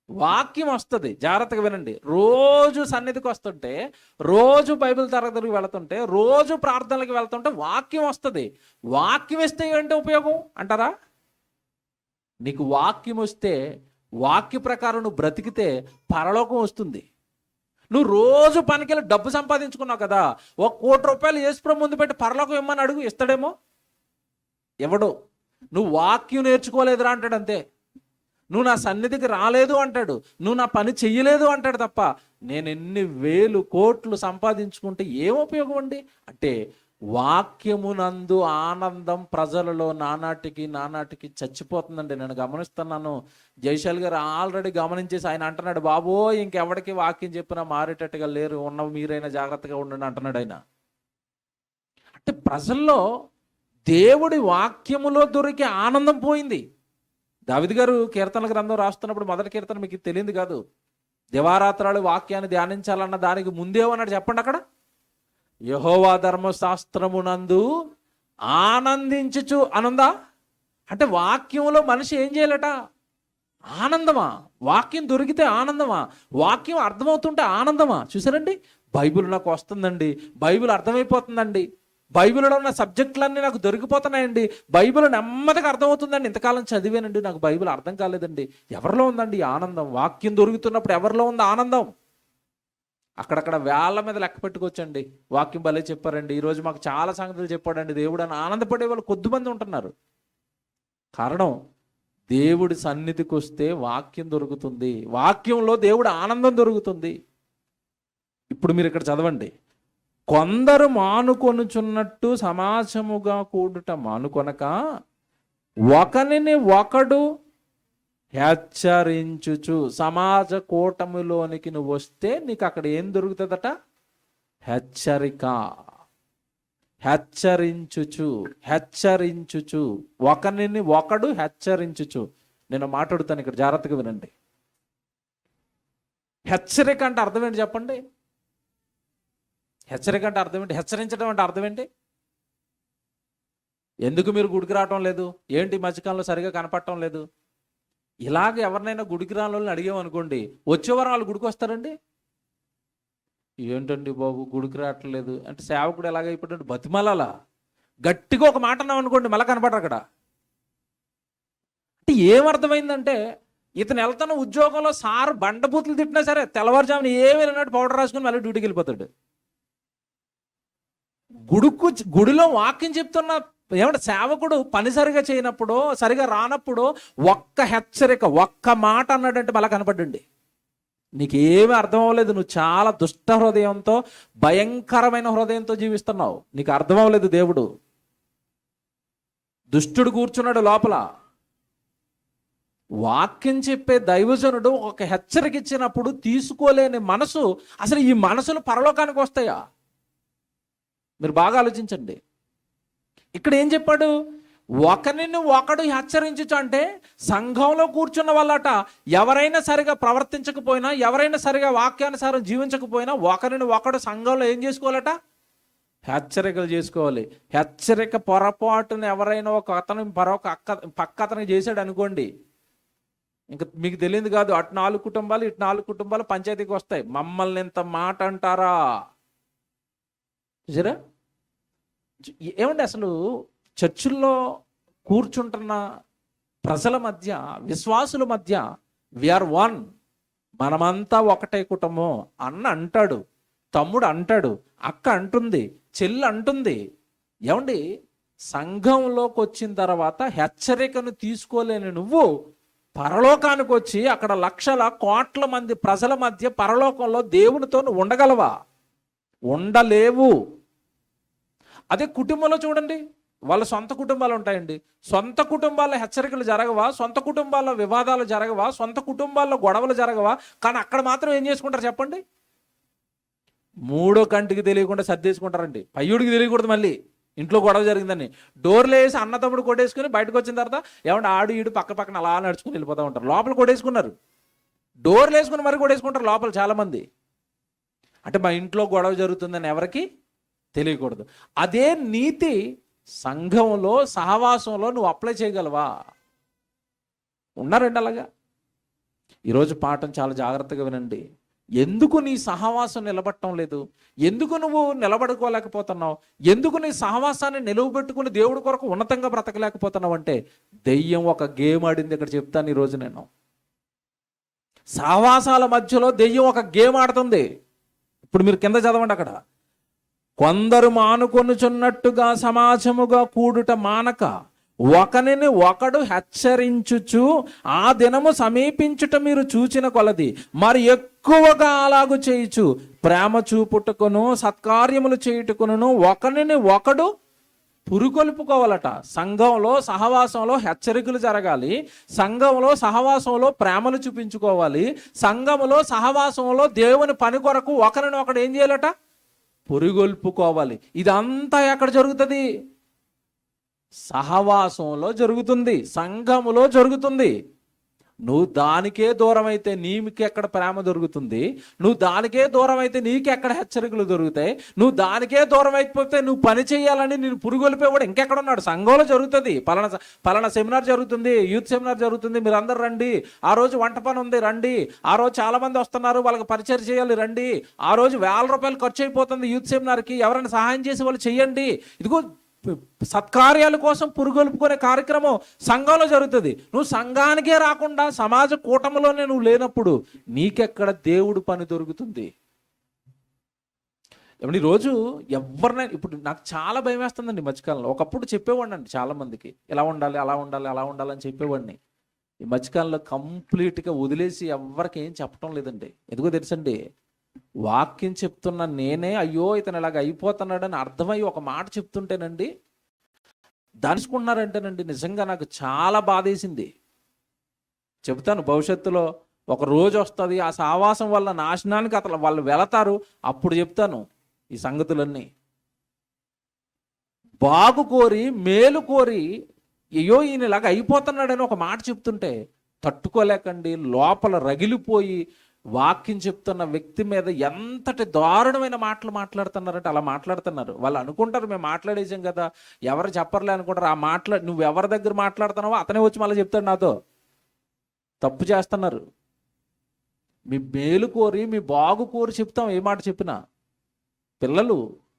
వాక్యం వస్తుంది. జాగ్రత్తగా వినండి. రోజు సన్నిధికి వస్తుంటే, రోజు బైబిల్ తరగతులకు వెళుతుంటే, రోజు ప్రార్థనలకు వెళ్తుంటే వాక్యం వస్తుంది. వాక్యం వస్తే ఏంటి ఉపయోగం అంటారా? నీకు వాక్యం వస్తే, వాక్య ప్రకారం నువ్వు బ్రతికితే పరలోకం వస్తుంది. నువ్వు రోజు పనికెళ్ళి డబ్బు సంపాదించుకున్నావు కదా, 1 కోటి రూపాయలు యేసుప్రభు ముందు పెట్టి పరలోకం ఇమ్మని అడుగు, ఇస్తాడేమో? ఎవడు? నువ్వు వాక్యం నేర్చుకోలేదురా అంటాడు అంతే. నువ్వు నా సన్నిధికి రాలేదు అంటాడు, నువ్వు నా పని చెయ్యలేదు అంటాడు తప్ప, నేను ఎన్ని వేలు కోట్లు సంపాదించుకుంటే ఏం ఉపయోగం అండి? అంటే వాక్యమునందు ఆనందం ప్రజలలో నానాటికి చచ్చిపోతుందండి. నేను గమనిస్తున్నాను. జైశాల్ గారు ఆల్రెడీ గమనించేసి ఆయన అంటున్నాడు, బాబో ఇంకెవడికి వాక్యం చెప్పినా మారేటట్టుగా లేరు, ఉన్న మీరైనా జాగ్రత్తగా ఉండండి అంటున్నాడు ఆయన. అంటే ప్రజల్లో దేవుడి వాక్యములో దొరికే ఆనందం పోయింది. దావీదు గారు కీర్తనల గ్రంథం రాస్తున్నప్పుడు మొదటి కీర్తన మీకు తెలియదు కాదు, దివారాత్రాలు వాక్యాన్ని ధ్యానించాలన్న దానికి ముందేమన్నాడు చెప్పండి అక్కడ? యెహోవా ధర్మశాస్త్రమునందు ఆనందించుచు అనుందా? అంటే వాక్యంలో మనిషి ఏం చేయాలట? ఆనందమా? వాక్యం దొరికితే ఆనందమా? వాక్యం అర్థమవుతుంటే ఆనందమా? చూసారండి, బైబిల్ నాకు వస్తుందండి, బైబిల్ అర్థమైపోతుందండి, బైబిల్లో ఉన్న సబ్జెక్టులన్నీ నాకు దొరికిపోతున్నాయండి, బైబిల్ నెమ్మదిగా అర్థమవుతుందండి, ఇంతకాలం చదివానండి నాకు బైబిల్ అర్థం కాలేదండి. ఎవరిలో ఉందండి ఆనందం? వాక్యం దొరుకుతున్నప్పుడు ఎవరిలో ఉంది ఆనందం? అక్కడక్కడ వేళ్ళ మీద లెక్క పెట్టుకోవచ్చండి. వాక్యం భలే చెప్పారండి, ఈరోజు మాకు చాలా సంగతులు చెప్పాడండి దేవుడు అని ఆనందపడే వాళ్ళు కొద్దిమంది ఉంటున్నారు. కారణం, దేవుడి సన్నిధికి వస్తే వాక్యం దొరుకుతుంది, వాక్యంలో దేవుడు ఆనందం దొరుకుతుంది. ఇప్పుడు మీరు ఇక్కడ చదవండి, కొందరు మానుకొనుచున్నట్టు సమాజముగా కూడుట మానుకొనక, ఒకరిని ఒకడు హెచ్చరించుచు. సమాజ కూటమిలోనికి నువ్వు వస్తే నీకు అక్కడ ఏం దొరుకుతుందట? హెచ్చరిక. హెచ్చరించుచు ఒకరిని ఒకడు హెచ్చరించుచు. నేను మాట్లాడుతాను ఇక్కడ, జాగ్రత్తగా వినండి. హెచ్చరిక అంటే అర్థం ఏంటి చెప్పండి? హెచ్చరిక అంటే అర్థం ఏంటి? హెచ్చరించడం అంటే అర్థం ఏంటి? ఎందుకు మీరు గుడికి రావటం లేదు? ఏంటి మధ్యకాలంలో సరిగా కనపడటం లేదు? ఇలాగ ఎవరినైనా గుడికి రాని వాళ్ళని అడిగామనుకోండి, వచ్చే వారం వాళ్ళు గుడికి వస్తారండి. ఏంటండి బాబు గుడికి రావట్లేదు అంటే, సేవకుడు ఎలాగైపోయాడు? బతిమలాలా గట్టిగా ఒక మాట అన్నాం అనుకోండి, మళ్ళీ కనపడరు అక్కడ. అంటే ఏమర్థమైందంటే ఇతను వెళ్తున్న ఉద్యోగంలో సార్ బండబూతులు తిట్టినా సరే తెల్లవారుజామున ఏమీ లేనట్టు పౌడర్ రాసుకుని మళ్ళీ డ్యూటీకి వెళ్ళిపోతాడు. గుడిలో వాక్యం చెప్తున్న ఏమంటే సేవకుడు పని సరిగా చేయనప్పుడు, సరిగా రానప్పుడు ఒక్క హెచ్చరిక, ఒక్క మాట అన్నాడంటే మళ్ళా కనపడండి, నీకేమీ అర్థం అవ్వలేదు, నువ్వు చాలా దుష్ట హృదయంతో, భయంకరమైన హృదయంతో జీవిస్తున్నావు, నీకు అర్థం అవ్వలేదు. దేవుడు దుష్టుడు కూర్చున్నాడు లోపల. వాక్యం చెప్పే దైవజనుడు ఒక హెచ్చరిక ఇచ్చినప్పుడు తీసుకోలేని మనసు, అసలు ఈ మనసులు పరలోకానికి వస్తాయా? మీరు బాగా ఆలోచించండి. ఇక్కడ ఏం చెప్పాడు? ఒకరిని ఒకడు హెచ్చరించు అంటే సంఘంలో కూర్చున్న వాళ్ళట ఎవరైనా సరిగా ప్రవర్తించకపోయినా, ఎవరైనా సరిగా వాక్యానుసారం జీవించకపోయినా ఒకరిని ఒకడు సంఘంలో ఏం చేసుకోవాలట? హెచ్చరికలు చేసుకోవాలి. హెచ్చరిక పొరపాటును ఎవరైనా ఒక అతను పక్క అతనికి చేశాడు అనుకోండి, ఇంకా మీకు తెలియదు కాదు, అటు 4 కుటుంబాలు ఇటు 4 కుటుంబాలు పంచాయతీకి వస్తాయి. మమ్మల్ని ఇంత మాట అంటారా? చూసారా? ఏమంటే అసలు చర్చిల్లో కూర్చుంటున్న ప్రజల మధ్య, విశ్వాసుల మధ్య వీఆర్ వన్, మనమంతా ఒకటే కుటుంబం అన్న అంటాడు, తమ్ముడు అంటాడు, అక్క అంటుంది, చెల్లి అంటుంది. ఏమండి, సంఘంలోకి వచ్చిన తర్వాత హెచ్చరికను తీసుకోలేని నువ్వు పరలోకానికి వచ్చి అక్కడ లక్షల కోట్ల మంది ప్రజల మధ్య పరలోకంలో దేవునితో నువ్వు ఉండగలవా? ఉండలేవు. అదే కుటుంబంలో చూడండి, వాళ్ళ సొంత కుటుంబాలు ఉంటాయండి. సొంత కుటుంబాల్లో హెచ్చరికలు జరగవా? సొంత కుటుంబాల్లో వివాదాలు జరగవా? సొంత కుటుంబాల్లో గొడవలు జరగవా? కానీ అక్కడ మాత్రం ఏం చేసుకుంటారు చెప్పండి? మూడో కంటికి తెలియకుండా సర్దేసుకుంటారండి. పయ్యుడికి తెలియకూడదు మళ్ళీ ఇంట్లో గొడవ జరిగిందని. డోర్లు వేసి అన్న తమ్ముడు కొట్టేసుకుని బయటకు వచ్చిన తర్వాత ఏమంటే ఆడు ఈడు పక్కన అలా నడుచుకుని వెళ్ళిపోతూ ఉంటారు. లోపల కొట్టేసుకున్నారు, డోర్లు వేసుకుని మరి కొట్టేసుకుంటారు లోపల చాలామంది. అంటే మా ఇంట్లో గొడవ జరుగుతుందని ఎవరికి తెలియకూడదు. అదే నీతి సంఘంలో, సహవాసంలో నువ్వు అప్లై చేయగలవా? ఉన్నారండి అలాగా. ఈరోజు పాఠం చాలా జాగ్రత్తగా వినండి. ఎందుకు నీ సహవాసం నిలబడటం లేదు? ఎందుకు నువ్వు నిలబడుకోలేకపోతున్నావు? ఎందుకు నీ సహవాసాన్ని నిలువబెట్టుకుని దేవుడి కొరకు ఉన్నతంగా బ్రతకలేకపోతున్నావు అంటే దెయ్యం ఒక గేమ్ ఆడింది. ఇక్కడ చెప్తాను ఈరోజు నేను. సహవాసాల మధ్యలో దెయ్యం ఒక గేమ్ ఆడుతుంది. ఇప్పుడు మీరు కింద చదవండి అక్కడ. కొందరు మానుకొనుచున్నట్టుగా సమాజముగా కూడుట మానక ఒకనిని ఒకడు హెచ్చరించుచు ఆ దినము సమీపించుట మీరు చూచిన కొలది మరి ఎక్కువగా అలాగు చేయుచు ప్రేమ చూపుటకును సత్కార్యములు చేయుటకును ఒకనిని ఒకడు పురుకొల్పుకోవాలట. సంఘంలో సహవాసంలో హెచ్చరికలు జరగాలి, సంఘంలో సహవాసంలో ప్రేమలు చూపించుకోవాలి, సంఘంలో సహవాసంలో దేవుని పని కొరకు ఒకరిని ఒకడు ఏం చేయాలట? పురుగొల్పుకోవాలి. ఇదంతా ఎక్కడ జరుగుతుంది? సహవాసంలో జరుగుతుంది, సంఘములో జరుగుతుంది. నువ్వు దానికే దూరం అయితే నీకెక్కడ ప్రేమ దొరుకుతుంది? నువ్వు దానికే దూరం అయితే నీకెక్కడ హెచ్చరికలు దొరుకుతాయి? నువ్వు దానికే దూరం అయిపోతే నువ్వు పని చేయాలని నేను పురుగొలిపేవాడు ఇంకెక్కడ ఉన్నాడు? సంఘంలో జరుగుతుంది. పలానా సెమినార్ జరుగుతుంది, యూత్ సెమినార్ జరుగుతుంది, మీరు అందరు రండి. ఆ రోజు వంట పని ఉంది రండి. ఆ రోజు చాలా మంది వస్తున్నారు, వాళ్ళకి పరిచయం చేయాలి రండి. ఆ రోజు ₹1000 ఖర్చు అయిపోతుంది యూత్ సెమినార్కి, ఎవరైనా సహాయం చేసి వాళ్ళు చెయ్యండి. ఇదిగో సత్కార్యాల కోసం పురుగొల్పుకునే కార్యక్రమం సంఘంలో జరుగుతుంది. నువ్వు సంఘానికే రాకుండా సమాజ కూటమిలోనే నువ్వు లేనప్పుడు నీకెక్కడ దేవుడు పని దొరుకుతుంది? ఏమంటే ఈరోజు ఎవరినైనా, ఇప్పుడు నాకు చాలా భయం వేస్తుందండి మధ్యకాలంలో. ఒకప్పుడు చెప్పేవాడిని అండి చాలా మందికి, ఇలా ఉండాలి అలా ఉండాలి అలా ఉండాలని చెప్పేవాడిని. ఈ మధ్యకాలంలో కంప్లీట్గా వదిలేసి ఎవరికి ఏం చెప్పడం లేదండి. ఎందుకో తెలుసండి, వాక్యం చెప్తున్న నేనే అయ్యో ఇతను ఇలాగ అయిపోతున్నాడని అర్థమై ఒక మాట చెప్తుంటేనండి దాచుకున్నారంటేనండి నిజంగా నాకు చాలా బాధేసింది. చెప్తాను, భవిష్యత్తులో ఒక రోజు వస్తుంది, ఆ సావాసం వల్ల నాశనానికి అతను వాళ్ళు వెళతారు, అప్పుడు చెప్తాను ఈ సంగతులన్నీ. బాగు కోరి మేలు కోరి అయ్యో ఈయన ఇలాగ అయిపోతున్నాడని ఒక మాట చెప్తుంటే తట్టుకోలేకండి లోపల రగిలిపోయి వాక్యం చెప్తున్న వ్యక్తి మీద ఎంతటి దారుణమైన మాటలు మాట్లాడుతున్నారంటే అలా మాట్లాడుతున్నారు. వాళ్ళు అనుకుంటారు మేము మాట్లాడేసాం కదా, ఎవరు చెప్పర్లే అనుకుంటారు. ఆ నువ్వు ఎవరి దగ్గర మాట్లాడుతున్నావో అతనే వచ్చి మళ్ళీ చెప్తాడు నాతో. తప్పు చేస్తున్నారు. మీ మేలు కోరి మీ బాగు కోరి చెప్తాం ఏ మాట చెప్పినా. పిల్లలు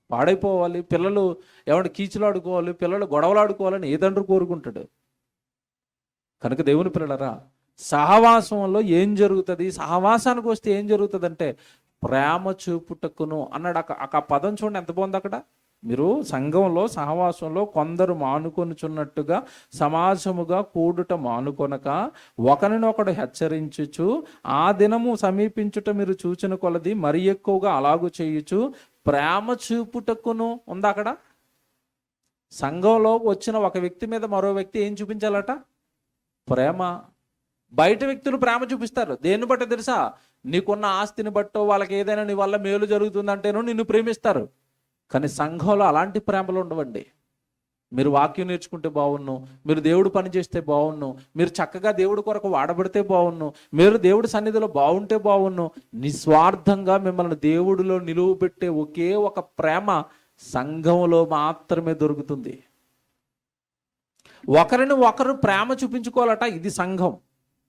పాడైపోవాలి, పిల్లలు ఏమంటే కీచులు ఆడుకోవాలి, పిల్లలు గొడవలు ఆడుకోవాలని ఏ తండ్రి కోరుకుంటాడు? కనుక దేవుని పిల్లలరా, సహవాసంలో ఏం జరుగుతుంది, సహవాసానికి వస్తే ఏం జరుగుతుంది అంటే ప్రేమ చూపుటకును అన్నాడు. ఆ పదం చూడండి ఎంత బాగుంది అక్కడ. మీరు సంఘంలో సహవాసంలో కొందరు మానుకొనుచున్నట్టుగా సమాజముగా కూడుట మానుకొనక ఒకరినొకడు హెచ్చరించుచు ఆ దినము సమీపించుట మీరు చూచిన కొలది మరి ఎక్కువగా అలాగూ చేయుచు ప్రేమ చూపుటకును ఉందా అక్కడ. సంఘంలో వచ్చిన ఒక వ్యక్తి మీద మరో వ్యక్తి ఏం చూపించాలట? ప్రేమ. బయట వ్యక్తులు ప్రేమ చూపిస్తారు. దేన్ని బట్టి తెలుసా? నీకున్న ఆస్తిని బట్టో, వాళ్ళకి ఏదైనా నీ వల్ల మేలు జరుగుతుందంటేనో నిన్ను ప్రేమిస్తారు. కానీ సంఘంలో అలాంటి ప్రేమలు ఉండవండి. మీరు వాక్యం నేర్చుకుంటే బాగున్ను, మీరు దేవుడు పని చేస్తే బాగున్ను, మీరు చక్కగా దేవుడి కొరకు వాడబడితే బాగున్ను, మీరు దేవుడి సన్నిధిలో బాగుంటే బాగున్ను, నిస్వార్థంగా మిమ్మల్ని దేవుడిలో నిలువ పెట్టే ఒకే ఒక ప్రేమ సంఘంలో మాత్రమే దొరుకుతుంది. ఒకరిని ఒకరు ప్రేమ చూపించుకోవాలట. ఇది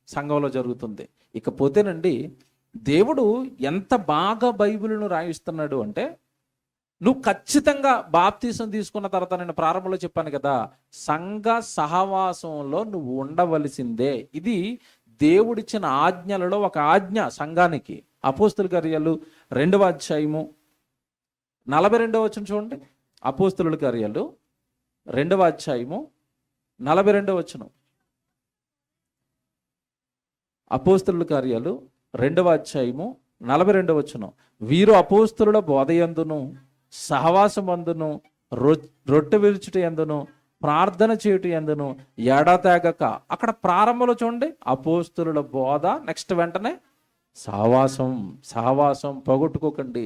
సంఘంలో జరుగుతుంది. ఇకపోతేనండి, దేవుడు ఎంత బాగా బైబిల్ను రాయిస్తున్నాడు అంటే, నువ్వు ఖచ్చితంగా బాప్తీసం తీసుకున్న తర్వాత నేను ప్రారంభంలో చెప్పాను కదా, సంఘ సహవాసంలో నువ్వు ఉండవలసిందే. ఇది దేవుడిచ్చిన ఆజ్ఞలలో ఒక ఆజ్ఞ సంఘానికి. అపోస్తుల కార్యాలు 2వ అధ్యాయము 42వ వచనం చూడండి. అపోస్తుల కార్యాలు 2వ అధ్యాయము 42వ వచనం. అపోస్తుల కార్యాలు 2వ అధ్యాయము 42వ వచనం. వీరు అపోస్తుల బోధయందును సహవాసమందును రొట్టె విరుచుట యందును ప్రార్థన చేయుట యందును ఎడతెగక. అక్కడ ప్రారంభంలో చూడండి, అపోస్తుల బోధ, నెక్స్ట్ వెంటనే సహవాసం పోగొట్టుకోకండి.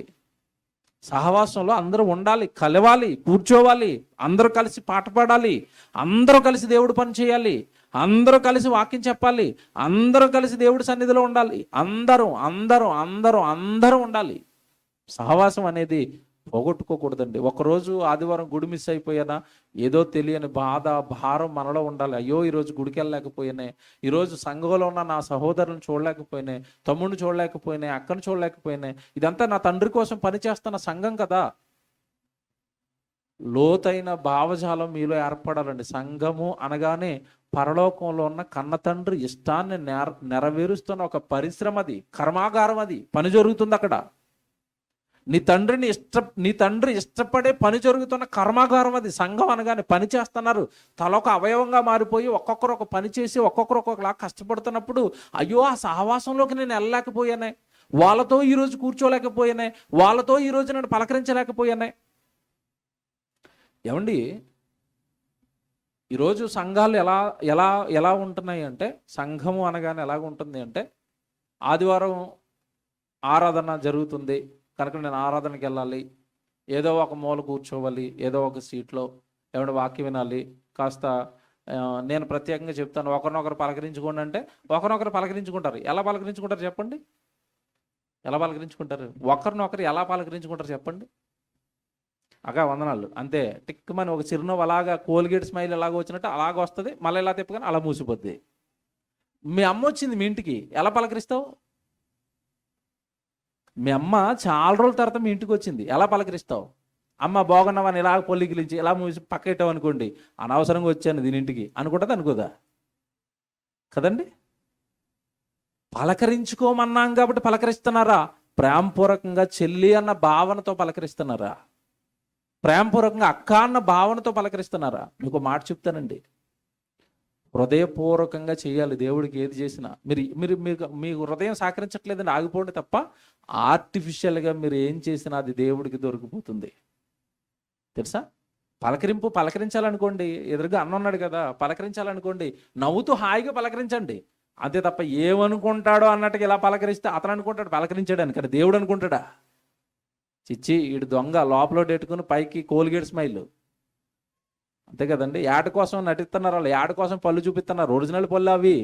సహవాసంలో అందరూ ఉండాలి, కలవాలి, కూర్చోవాలి, అందరూ కలిసి పాట పాడాలి, అందరూ కలిసి దేవుడు పని చేయాలి, అందరూ కలిసి వాక్యం చెప్పాలి, అందరూ కలిసి దేవుడి సన్నిధిలో ఉండాలి. అందరూ ఉండాలి. సహవాసం అనేది పోగొట్టుకోకూడదండి. ఒకరోజు ఆదివారం గుడి మిస్ అయిపోయానా, ఏదో తెలియని బాధ, భారం మనలో ఉండాలి. అయ్యో ఈరోజు గుడికి వెళ్ళలేకపోయినాయి, ఈరోజు సంఘంలో ఉన్న నా సహోదరుని చూడలేకపోయినాయి, తమ్ముడిని చూడలేకపోయినాయి, అక్కను చూడలేకపోయినాయి. ఇదంతా నా తండ్రి కోసం పనిచేస్తున్న సంఘం కదా. లోతైన భావజాలం మీలో ఏర్పడాలండి. సంఘము అనగానే పరలోకంలో ఉన్న కన్న తండ్రి ఇష్టాన్ని నెరవేరుస్తున్న ఒక పరిశ్రమ, అది కర్మాగారం, అది పని జరుగుతుంది అక్కడ. నీ తండ్రి ఇష్టపడే పని జరుగుతున్న కర్మాగారం అది. సంఘం అనగానే పని చేస్తున్నారు. తలొక అవయవంగా మారిపోయి ఒక్కొక్కరు ఒక పని చేసి ఒక్కొక్కరు ఒక్కొక్కలా కష్టపడుతున్నప్పుడు, అయ్యో ఆ సహవాసంలోకి నేను వెళ్ళలేకపోయానే, వాళ్ళతో ఈరోజు కూర్చోలేకపోయానే, వాళ్ళతో ఈరోజు నేను పలకరించలేకపోయానే. ఏమండి, ఈరోజు సంఘాలు ఎలా ఉంటున్నాయి అంటే, సంఘము అనగానే ఎలాగ ఉంటుంది అంటే, ఆదివారం ఆరాధన జరుగుతుంది కనుక నేను ఆరాధనకి వెళ్ళాలి, ఏదో ఒక మూల కూర్చోవాలి, ఏదో ఒక సీట్లో ఏమైనా వాక్యం వినాలి, కాస్త నేను ప్రత్యేకంగా చెప్తాను, ఒకరినొకరు పలకరించుకోండి అంటే ఒకరినొకరు పలకరించుకుంటారు. ఎలా పలకరించుకుంటారు చెప్పండి? ఒకరినొకరు ఎలా పలకరించుకుంటారు చెప్పండి? అగా వందనాలు అంతే, టిక్కుమని ఒక చిరునవ్వు అలాగా కోల్గేట్ స్మైల్ ఎలాగ వచ్చినట్టు అలాగ వస్తుంది, మళ్ళీ ఎలా తిప్పగానే అలా మూసిపోద్ది. మీ అమ్మ వచ్చింది మీ ఇంటికి, ఎలా పలకరిస్తావు? మీ అమ్మ చాలా రోజుల తర్వాత మీ ఇంటికి వచ్చింది, ఎలా పలకరిస్తావు? అమ్మ బాగున్నావని ఇలా పొల్లికిలించి ఇలా మూసి పక్కెట్టావు అనుకోండి, అనవసరంగా వచ్చాను దీని ఇంటికి అనుకుంటుంది, అనుకోదా? కదండి. పలకరించుకోమన్నాం కాబట్టి పలకరిస్తున్నారా? ప్రేమపూర్వకంగా చెల్లి అన్న భావనతో పలకరిస్తున్నారా? ప్రేమపూర్వకంగా అక్క అన్న భావనతో పలకరిస్తున్నారా? మీకు మాట చెప్తానండి, హృదయపూర్వకంగా చేయాలి. దేవుడికి ఏది చేసినా మీ హృదయం సహకరించట్లేదని ఆగిపోండి తప్ప, ఆర్టిఫిషియల్గా మీరు ఏం చేసినా అది దేవుడికి దొరికిపోతుంది. తెలుసా? పలకరించాలనుకోండి, ఎదురుగా అన్న ఉన్నాడు కదా, పలకరించాలనుకోండి, నవ్వుతూ హాయిగా పలకరించండి. అంతే తప్ప ఏమనుకుంటాడో అన్నట్టుగా ఇలా పలకరిస్తే అతను అనుకుంటాడు పలకరించాడని, కానీ దేవుడు అనుకుంటాడా? చిచ్చి ఈడు దొంగ లోపల పెట్టుకుని పైకి కోల్గేట్ స్మైల్, అంతే కదండి. యాడ్ కోసం నటిస్తున్నారు వాళ్ళు, యాడ్ కోసం పళ్ళు చూపిస్తున్నారు, ఒరిజినల్ పళ్ళు అవి.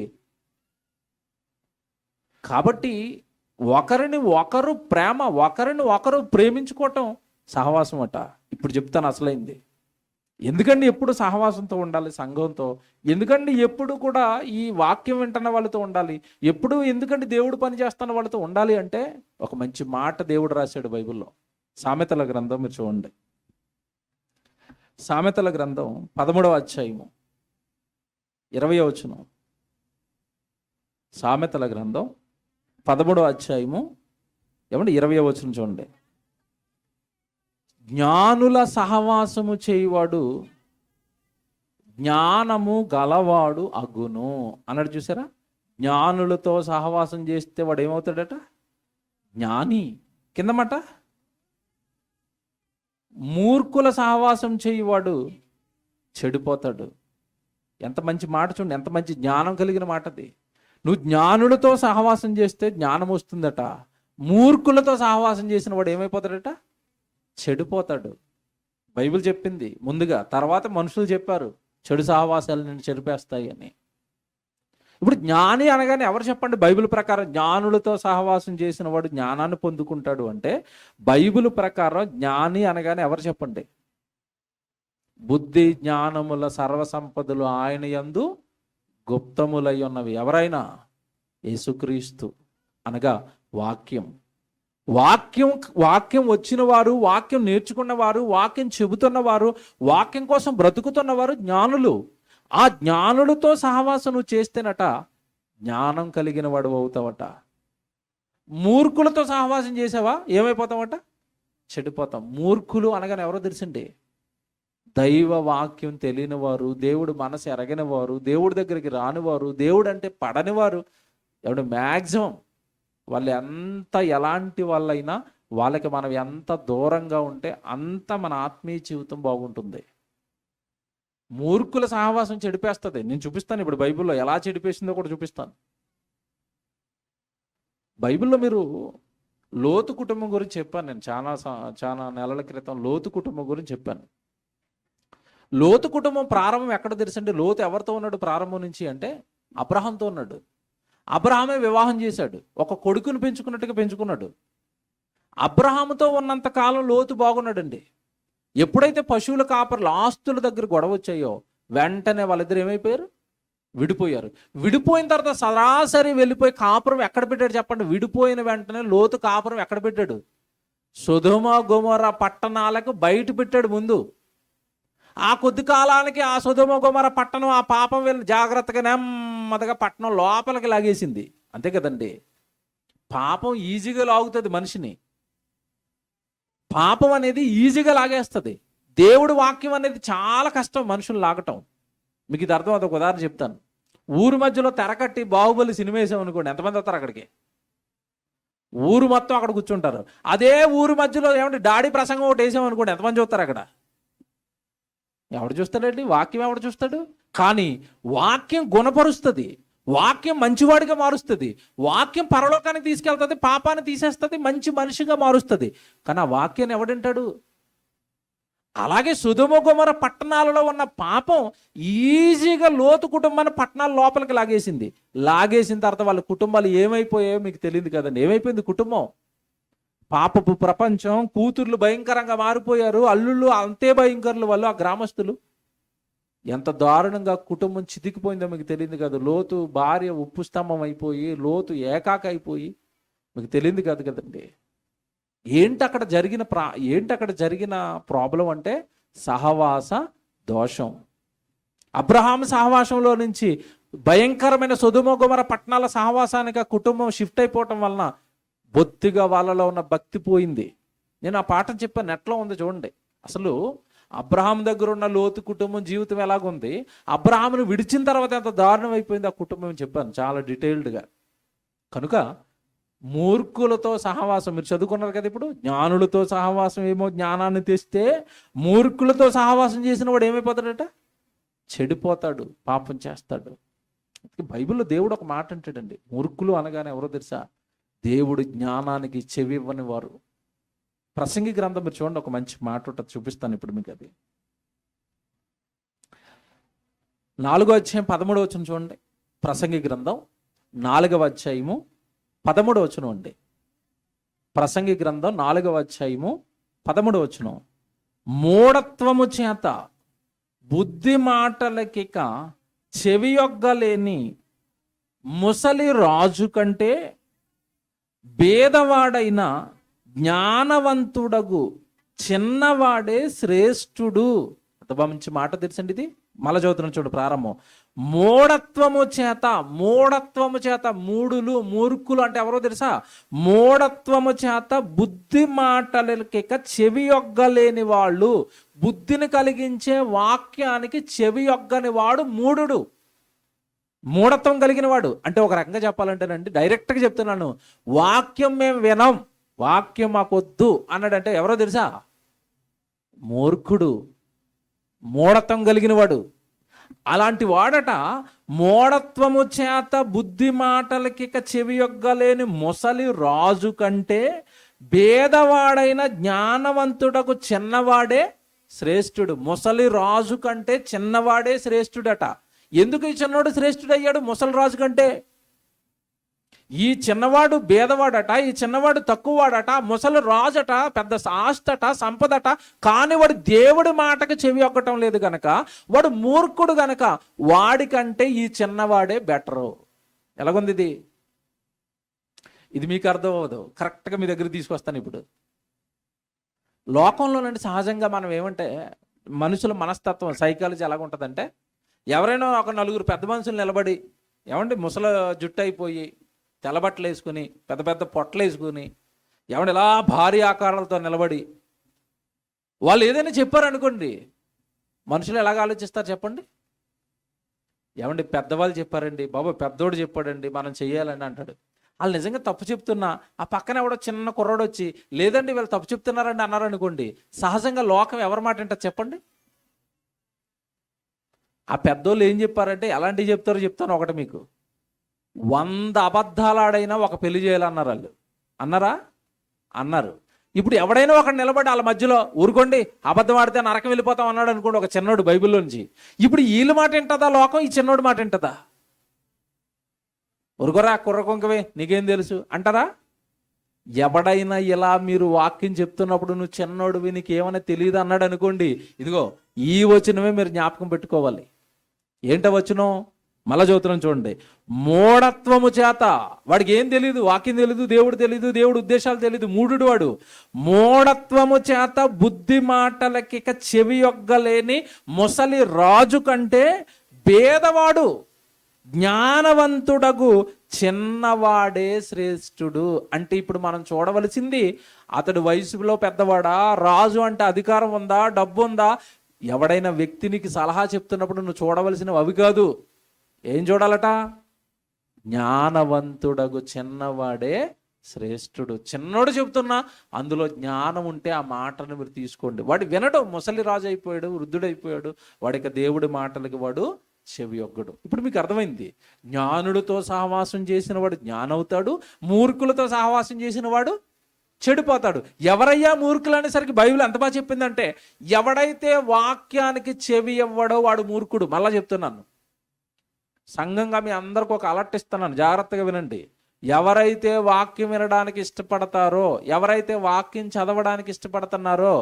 కాబట్టి ఒకరిని ఒకరు ప్రేమించుకోవటం సహవాసం అట. ఇప్పుడు చెప్తాను అసలైంది. ఎందుకండి ఎప్పుడు సహవాసంతో ఉండాలి సంఘంతో? ఎందుకండి ఎప్పుడు కూడా ఈ వాక్యం వింటున్న వాళ్ళతో ఉండాలి? ఎందుకంటే దేవుడు పని చేస్తున్న వాళ్ళతో ఉండాలి అంటే, ఒక మంచి మాట దేవుడు రాశాడు బైబిల్లో. సామెతల గ్రంథం మీరు చూడండి. సామెతల గ్రంథం 13వ అధ్యాయము 20వ వచనం. సామెతల గ్రంథం 13వ అధ్యాయము 20వ వచనం చూడండి. జ్ఞానుల సహవాసము చేయువాడు జ్ఞానము గలవాడు అగును అన్నాడు. చూసారా? జ్ఞానులతో సహవాసం చేస్తే వాడు ఏమవుతాడట? జ్ఞాని. కిందమాట మూర్ఖుల సహవాసం చేయువాడు చెడిపోతాడు. ఎంత మంచి మాట చూడండి, ఎంత మంచి జ్ఞానం కలిగిన మాట అది. నువ్వు జ్ఞానులతో సహవాసం చేస్తే జ్ఞానం వస్తుందట. మూర్ఖులతో సహవాసం చేసిన వాడు ఏమైపోతాడట? చెడిపోతాడు. బైబిల్ చెప్పింది ముందుగా, తర్వాత మనుషులు చెప్పారు చెడు సహవాసాలు నిన్ను చెడిపేస్తాయి అని. ఇప్పుడు జ్ఞాని అనగానే ఎవరు చెప్పండి? బైబిల్ ప్రకారం జ్ఞానులతో సహవాసం చేసిన వాడు జ్ఞానాన్ని పొందుకుంటాడు అంటే బైబిల్ ప్రకారం జ్ఞాని అనగానే ఎవరు చెప్పండి? బుద్ధి జ్ఞానముల సర్వసంపదలు ఆయన యందు గుప్తములై ఉన్నవి. ఎవరైనా? యేసుక్రీస్తు అనగా వాక్యం. వాక్యం వచ్చిన వారు, వాక్యం నేర్చుకున్నవారు, వాక్యం చెబుతున్నవారు, వాక్యం కోసం బ్రతుకుతున్నవారు జ్ఞానులు. ఆ జ్ఞానులతో సహవాసం నువ్వు చేస్తేనట జ్ఞానం కలిగిన వాడు అవుతావట. మూర్ఖులతో సహవాసం చేసావా ఏమైపోతావట? చెడిపోతాం. మూర్ఖులు అనగానే ఎవరో తెలుసండి? దైవ వాక్యం తెలియని వారు, దేవుడు మనసు ఎరగని వారు, దేవుడి దగ్గరికి రానివారు, దేవుడు అంటే పడనివారు. ఎవడు మ్యాక్సిమం వాళ్ళు ఎలాంటి వాళ్ళైనా వాళ్ళకి మనం ఎంత దూరంగా ఉంటే అంత మన ఆత్మీయ జీవితం బాగుంటుంది. మూర్ఖుల సహవాసం చెడిపేస్తుంది. నేను చూపిస్తాను ఇప్పుడు బైబిల్లో ఎలా చెడిపేసిందో కూడా చూపిస్తాను. బైబిల్లో మీరు లోతు కుటుంబం గురించి చెప్పాను. నేను చాలా నెలల క్రితం లోతు కుటుంబం గురించి చెప్పాను. లోతు కుటుంబం ప్రారంభం ఎక్కడ తెలుసండి? లోతు ఎవరితో ఉన్నాడు ప్రారంభం నుంచి అంటే అబ్రహాంతో ఉన్నాడు. అబ్రహామే వివాహం చేశాడు. ఒక కొడుకుని పెంచుకున్నట్టుగా పెంచుకున్నాడు. అబ్రహాముతో ఉన్నంత కాలం లోతు బాగున్నాడండి. ఎప్పుడైతే పశువుల కాపర్లు ఆస్తుల దగ్గర గొడవ వచ్చాయో వెంటనే వాళ్ళిద్దరు ఏమైపోయారు? విడిపోయారు. విడిపోయిన తర్వాత సరాసరి వెళ్ళిపోయి కాపురం ఎక్కడ పెట్టాడు చెప్పండి? విడిపోయిన వెంటనే లోతు కాపురం ఎక్కడ పెట్టాడు? సొదొమ గొమొర్రా పట్టణాలకు బయట పెట్టాడు ముందు. ఆ కొద్ది కాలానికి ఆ సొదొమ గొమొర్రా పట్టణం, ఆ పాపం వెళ్ళి జాగ్రత్తగా నెమ్మదిగా పట్టణం లోపలికి లాగేసింది. అంతే కదండి? పాపం ఈజీగా లాగుతుంది మనిషిని. పాపం అనేది ఈజీగా లాగేస్తుంది. దేవుడి వాక్యం అనేది చాలా కష్టం మనుషులు లాగటం. మీకు ఇది అర్థం అవుతుంది. ఒక ఉదాహరణ చెప్తాను. ఊరు మధ్యలో తెరకట్టి బాహుబలి సినిమా వేసాం అనుకోండి, ఎంతమంది వస్తారు అక్కడికి? ఊరు మొత్తం అక్కడ కూర్చుంటారు. అదే ఊరు మధ్యలో ఏమంటే డాడీ ప్రసంగం ఒకటి వేసాం అనుకోండి, ఎంతమంది చూస్తారు అక్కడ? ఎవడు చూస్తాడండి? వాక్యం ఎవడు చూస్తాడు? కానీ వాక్యం గుణపరుస్తుంది, వాక్యం మంచివాడిగా మారుస్తుంది, వాక్యం పరలోకానికి తీసుకెళ్తుంది, పాపాన్ని తీసేస్తుంది, మంచి మనిషిగా మారుస్తుంది. కానీ ఆ వాక్యాన్ని ఎవడంటాడు? అలాగే సొదొమ గొమొర్రా పట్టణాలలో ఉన్న పాపం ఈజీగా లోతు కుటుంబాన్ని పట్టణాల లోపలికి లాగేసింది. లాగేసిన తర్వాత వాళ్ళ కుటుంబాలు ఏమైపోయాయో మీకు తెలియదు కదండి. ఏమైపోయింది కుటుంబం? పాపపు ప్రపంచం. కూతుర్లు భయంకరంగా మారిపోయారు, అల్లుళ్ళు అంతే భయంకరులు. వాళ్ళు ఆ గ్రామస్తులు ఎంత దారుణంగా కుటుంబం చితికిపోయిందో మీకు తెలియదు కదా. లోతు భార్య ఉప్పు స్తంభం అయిపోయి, లోతు ఏకాక అయిపోయి, మీకు తెలియదు కాదు కదండి. ఏంటి అక్కడ జరిగిన ప్రాబ్లం అంటే సహవాస దోషం. అబ్రహాం సహవాసంలో నుంచి భయంకరమైన సొదొమ గొమొర్రా పట్టణాల సహవాసానికి ఆ కుటుంబం షిఫ్ట్ అయిపోవటం వలన బొత్తిగా వాళ్ళలో ఉన్న భక్తి పోయింది. నేను ఆ పాఠం చెప్పాను, ఎట్లా ఉంది చూడండి. అసలు అబ్రహాం దగ్గర ఉన్న లోతు కుటుంబం జీవితం ఎలాగుంది, అబ్రహామును విడిచిన తర్వాత ఎంత దారుణం అయిపోయింది ఆ కుటుంబం చెప్పాను చాలా డీటెయిల్డ్గా. కనుక మూర్ఖులతో సహవాసం, మీరు చదువుకున్నారు కదా ఇప్పుడు, జ్ఞానులతో సహవాసం ఏమో జ్ఞానాన్ని తెస్తే, మూర్ఖులతో సహవాసం చేసిన వాడు ఏమైపోతాడట? చెడిపోతాడు, పాపం చేస్తాడు. బైబిల్లో దేవుడు ఒక మాట అంటాడండి, మూర్ఖులు అనగానే ఎవరో తెలుసా? దేవుడు జ్ఞానానికి చెవి ఇవ్వని వారు. ప్రసంగి గ్రంథం మీరు చూడండి, ఒక మంచి మాట ఉంటుంది, చూపిస్తాను ఇప్పుడు మీకు. అది 4వ అధ్యాయం 13వ వచనం చూడండి. ప్రసంగి గ్రంథం 4వ అధ్యాయము 13వ వచనం అండి. ప్రసంగి గ్రంథం 4వ అధ్యాయము 13వ వచనం. మూఢత్వము చేత బుద్ధి మాటలకిక చెవియొగ్గలేని ముసలి రాజు కంటే భేదవాడైన జ్ఞానవంతుడగు చిన్నవాడే శ్రేష్ఠుడు. అంత మంచి మాట తెలుసండి ఇది. మళ్ళా చదువుతున్నాను చూడు ప్రారంభం. మూఢత్వము చేత, మూఢత్వము చేత, మూఢులు మూర్ఖులు అంటే ఎవరో తెలుసా? మూఢత్వము చేత బుద్ధి మాటలకిక చెవి యొగ్గలేని వాళ్ళు. బుద్ధిని కలిగించే వాక్యానికి చెవి యొగ్గని వాడు మూఢుడు, మూఢత్వం కలిగిన వాడు. అంటే ఒక రకంగా చెప్పాలంటేనండి, డైరెక్ట్గా చెప్తున్నాను, వాక్యం మేము వినం, వాక్యం మాకొద్దు అన్నాడంటే ఎవరో తెలుసా? మూర్ఖుడు, మూఢత్వం కలిగిన వాడు. అలాంటి వాడట మూఢత్వము చేత బుద్ధి మాటలకిక చెవి యొగ్గలేని ముసలి రాజు కంటే భేదవాడైన జ్ఞానవంతుడకు చిన్నవాడే శ్రేష్ఠుడు. ముసలి రాజు కంటే చిన్నవాడే శ్రేష్ఠుడట. ఎందుకు ఈ చిన్నవాడు శ్రేష్ఠుడయ్యాడు ముసలి రాజు కంటే? ఈ చిన్నవాడు భేదవాడట, ఈ చిన్నవాడు తక్కువవాడట, ముసలి రాజట, పెద్ద ఆస్తట, సంపదట, కానీ వాడు దేవుడి మాటకు చెవి ఒక్కటం లేదు గనక, వాడు మూర్ఖుడు గనక వాడికంటే ఈ చిన్నవాడే బెటరు. ఎలాగుంది ఇది? ఇది మీకు అర్థం అవ్వదు, కరెక్ట్గా మీ దగ్గర తీసుకొస్తాను. ఇప్పుడు లోకంలోనండి సహజంగా మనం ఏమంటే, మనుషుల మనస్తత్వం, సైకాలజీ ఎలాగుంటుందంటే, ఎవరైనా ఒక నలుగురు పెద్ద మనుషులు నిలబడి, ఏమండి ముసలి జుట్టు అయిపోయి తెల్లబట్టలు వేసుకుని పెద్ద పెద్ద పొట్టలు వేసుకుని ఏమంటే ఇలా భారీ ఆకారాలతో నిలబడి వాళ్ళు ఏదైనా చెప్పారనుకోండి, మనుషులు ఎలాగ ఆలోచిస్తారు చెప్పండి? ఏమండి పెద్దవాళ్ళు చెప్పారండి, బాబా పెద్దోడు చెప్పాడండి మనం చెయ్యాలని అంటాడు. వాళ్ళు నిజంగా తప్పు చెప్తున్నా ఆ పక్కన ఎవడో చిన్న కుర్రోడు వచ్చి లేదండి వీళ్ళు తప్పు చెప్తున్నారండి అన్నారనుకోండి, సహజంగా లోకం ఎవరి మాట ఏంటో చెప్పండి? ఆ పెద్దోళ్ళు ఏం చెప్పారంటే ఎలాంటివి చెప్తారో చెప్తాను ఒకటి మీకు. 100 అబద్ధాలు ఆడైనా ఒక పెళ్లి చేయాలన్నారు వాళ్ళు. అన్నారా? అన్నారు. ఇప్పుడు ఎవడైనా ఒకడు నిలబడి వాళ్ళ మధ్యలో ఊరుకోండి అబద్ధం ఆడితే నరకం వెళ్ళిపోతాం అన్నాడు అనుకోండి, ఒక చిన్నోడు బైబిల్లో నుంచి. ఇప్పుడు వీళ్ళ మాట వింటదా లోకం? ఈ చిన్నోడు మాట వింటదా? ఊరుకోరా కుర్ర కొంకవే నీకేం తెలుసు అంటారా? ఎవడైనా ఇలా మీరు వాక్యం చెప్తున్నప్పుడు నువ్వు చిన్నోడివి నీకేమైనా తెలియదు అన్నాడు అనుకోండి, ఇదిగో ఈ వచనమే మీరు జ్ఞాపకం పెట్టుకోవాలి. ఏంట వచనం? మళ్ళా చదువుతున్నాం చూడండి. మూఢత్వము చేత, వాడికి ఏం తెలీదు, వాక్యం తెలీదు, దేవుడు తెలీదు, దేవుడు ఉద్దేశాలు తెలీదు, మూఢుడు వాడు. మూఢత్వము చేత బుద్ధి మాటలకిక చెవి యొగ్గలేని ముసలి రాజు కంటే భేదవాడు జ్ఞానవంతుడగు చిన్నవాడే శ్రేష్ఠుడు. అంటే ఇప్పుడు మనం చూడవలసింది, అతడు వయసులో పెద్దవాడా, రాజు అంటే అధికారం ఉందా, డబ్బు ఉందా? ఎవడైనా వ్యక్తినికి సలహా చెప్తున్నప్పుడు నువ్వు చూడవలసినవి అవి కాదు. ఏం చూడాలట? జ్ఞానవంతుడగు చిన్నవాడే శ్రేష్ఠుడు. చిన్నోడు చెప్తున్నా అందులో జ్ఞానం ఉంటే ఆ మాటను మీరు తీసుకోండి. వాడు వినడు, ముసలి రాజు అయిపోయాడు, వృద్ధుడైపోయాడు, వాడికి దేవుడి మాటలకి వాడు చెవి ఒగ్గడు. ఇప్పుడు మీకు అర్థమైంది, జ్ఞానుడితో సహవాసం చేసిన వాడు జ్ఞానవుతాడు, మూర్ఖులతో సహవాసం చేసిన వాడు చెడిపోతాడు. ఎవరయ్యా మూర్ఖులు అనేసరికి బైబిల్ ఎంత బాగా చెప్పిందంటే, ఎవడైతే వాక్యానికి చెవి ఇవ్వడో వాడు మూర్ఖుడు. మళ్ళా చెప్తున్నాను, సంఘంగా మీ అందరికి ఒక అలర్ట్ ఇస్తున్నాను, జాగ్రత్తగా వినండి. ఎవరైతే వాక్యం వినడానికి ఇష్టపడతారో, ఎవరైతే వాక్యం చదవడానికి ఇష్టపడుతున్నారో,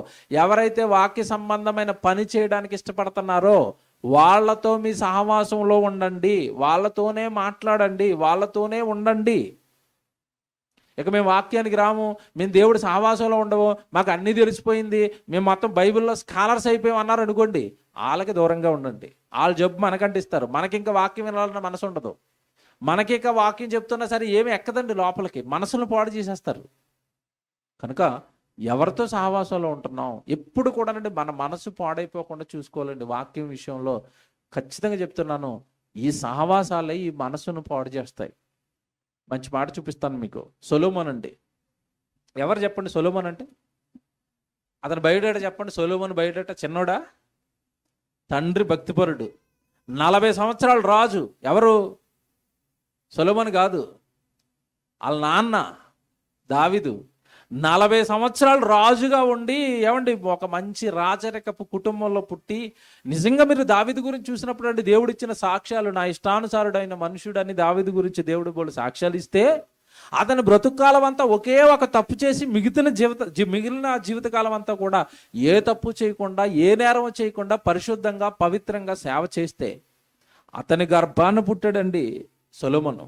ఎవరైతే వాక్య సంబంధమైన పని చేయడానికి ఇష్టపడుతున్నారో వాళ్ళతో మీ సహవాసంలో ఉండండి, వాళ్ళతోనే మాట్లాడండి, వాళ్ళతోనే ఉండండి. ఇక మేము వాక్యానికి రాము, మేము దేవుడి సహవాసంలో ఉండవు, మాకు అన్నీ తెలిసిపోయింది, మేము మొత్తం బైబిల్లో స్కాలర్స్ అయిపోయాం అన్నారు అనుకోండి, వాళ్ళకి దూరంగా ఉండండి. వాళ్ళు జబ్బు మనకంటిస్తారు, మనకి ఇంకా వాక్యం వినాలన్న మనసు ఉండదు. మనకి ఇంకా వాక్యం చెప్తున్నా సరే ఏమి ఎక్కదండి లోపలికి, మనసును పాడు చేసేస్తారు. కనుక ఎవరితో సహవాసంలో ఉంటున్నాం ఎప్పుడు కూడానండి మన మనసు పాడైపోకుండా చూసుకోవాలండి. వాక్యం విషయంలో ఖచ్చితంగా చెప్తున్నాను, ఈ సహవాసాలే ఈ మనసును పాడు చేస్తాయి. మంచి మాట చూపిస్తాను మీకు. సొలొమోన్ అండి, ఎవరు చెప్పండి సొలొమోన్ అంటే? అతను బయోడేటా చెప్పండి. సొలొమోన్ బయోడేటా చిన్నోడా? తండ్రి భక్తిపరుడు, 40 సంవత్సరాలు రాజు. ఎవరు? సొలొమోన్ కాదు, వాళ్ళ నాన్న దావీదు. 40 సంవత్సరాలు రాజుగా ఉండి, ఏమండి ఒక మంచి రాజరికపు కుటుంబంలో పుట్టి, నిజంగా మీరు దావీదు గురించి చూసినప్పుడు అండి, దేవుడు ఇచ్చిన సాక్ష్యాలు, నా ఇష్టానుసారుడైన మనుషుడని దావీదు గురించి దేవుడు బోడు సాక్ష్యాలు ఇస్తే, అతని బ్రతుకాలం అంతా ఒకే ఒక తప్పు చేసి మిగిలిన జీవితకాలం అంతా కూడా ఏ తప్పు చేయకుండా, ఏ నేరం చేయకుండా పరిశుద్ధంగా పవిత్రంగా సేవ చేస్తే అతని గర్భాన్ని పుట్టాడండి సొలొమోను.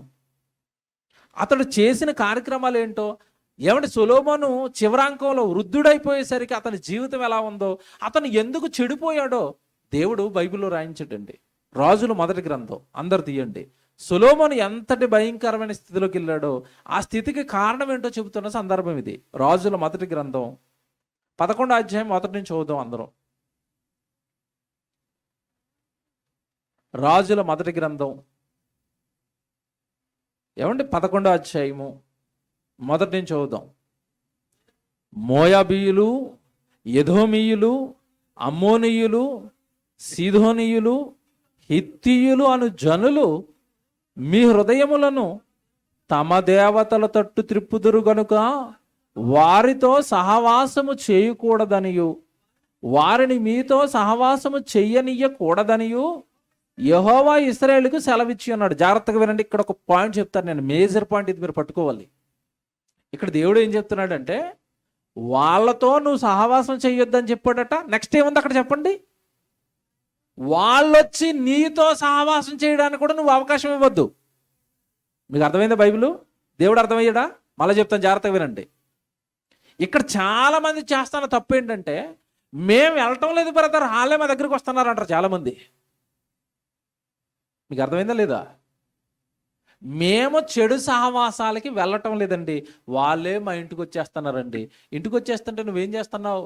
అతడు చేసిన కార్యక్రమాలు ఏంటో ఏమంటే, సొలొమోను చివరాంకంలో వృద్ధుడైపోయేసరికి అతని జీవితం ఎలా ఉందో, అతను ఎందుకు చెడిపోయాడో దేవుడు బైబిల్లో రాయించాడండి. రాజుల మొదటి గ్రంథం అందరు తీయండి. సొలొమోను ఎంతటి భయంకరమైన స్థితిలోకి వెళ్ళాడో ఆ స్థితికి కారణం ఏంటో చెబుతున్న సందర్భం ఇది. రాజుల మొదటి గ్రంథం 11వ అధ్యాయం మొదటి నుంచి చదువుదాం అందరం. రాజుల మొదటి గ్రంథం 11వ అధ్యాయము మొదటి నుంచి చదువుదాం. మోయాబీయులు, ఎదోమీయులు, అమ్మోనీయులు, సీదోనీయులు, హిత్తీయులు అను జనులు మీ హృదయములను తమ దేవతల తట్టు త్రిప్పుదురు గనుక వారితో సహవాసము చేయకూడదనియు వారిని మీతో సహవాసము చెయ్యనియ్యకూడదనియు యెహోవా ఇశ్రాయేలుకు సెలవిచ్చి ఉన్నాడు. జాగ్రత్తగా వినండి, ఇక్కడ ఒక పాయింట్ చెప్తాను నేను, మేజర్ పాయింట్ ఇది మీరు పట్టుకోవాలి. ఇక్కడ దేవుడు ఏం చెప్తున్నాడంటే వాళ్ళతో నువ్వు సహవాసం చెయ్యొద్దని చెప్పాడట. నెక్స్ట్ ఏముంది అక్కడ చెప్పండి, వాళ్ళొచ్చి నీతో సహవాసం చేయడానికి కూడా నువ్వు అవకాశం ఇవ్వద్దు. మీకు అర్థమైందా బైబిల్? దేవుడు అర్థమయ్యాడా? మళ్ళీ చెప్తాను, జాగ్రత్తగా వినండి. ఇక్కడ చాలా మంది చేస్తున్న తప్పు ఏంటంటే మేము వెళ్ళటం లేదు బ్రదర్, వాళ్ళే మా దగ్గరికి వస్తున్నారు అంటారు చాలామంది. మీకు అర్థమైందా లేదా? మేము చెడు సహవాసాలకి వెళ్ళటం లేదండి, వాళ్ళే మా ఇంటికి వచ్చేస్తున్నారండి. ఇంటికి వచ్చేస్తుంటే నువ్వేం చేస్తున్నావు?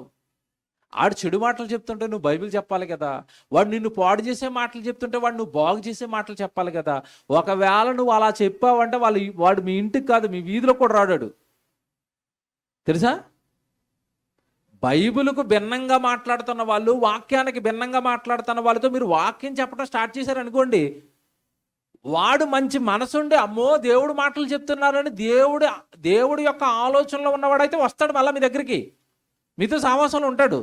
ఆడు చెడు మాటలు చెప్తుంటే నువ్వు బైబిల్ చెప్పాలి కదా. వాడు నిన్ను పాడు చేసే మాటలు చెప్తుంటే వాడు నువ్వు బాగు చేసే మాటలు చెప్పాలి కదా. ఒకవేళ నువ్వు అలా చెప్పావంటే వాడు మీ ఇంటికి కాదు మీ వీధిలో కూడా రాడాడు. తెలుసా? బైబిల్కు భిన్నంగా మాట్లాడుతున్న వాళ్ళు, వాక్యానికి భిన్నంగా మాట్లాడుతున్న వాళ్ళతో మీరు వాక్యం చెప్పడం స్టార్ట్ చేశారనుకోండి, వాడు మంచి మనసుండి అమ్మో దేవుడు మాటలు చెప్తున్నారని దేవుడి యొక్క ఆలోచనలో ఉన్నవాడైతే వస్తాడు మళ్ళీ మీ దగ్గరికి, మీతో సహవాసంలో ఉంటాడు.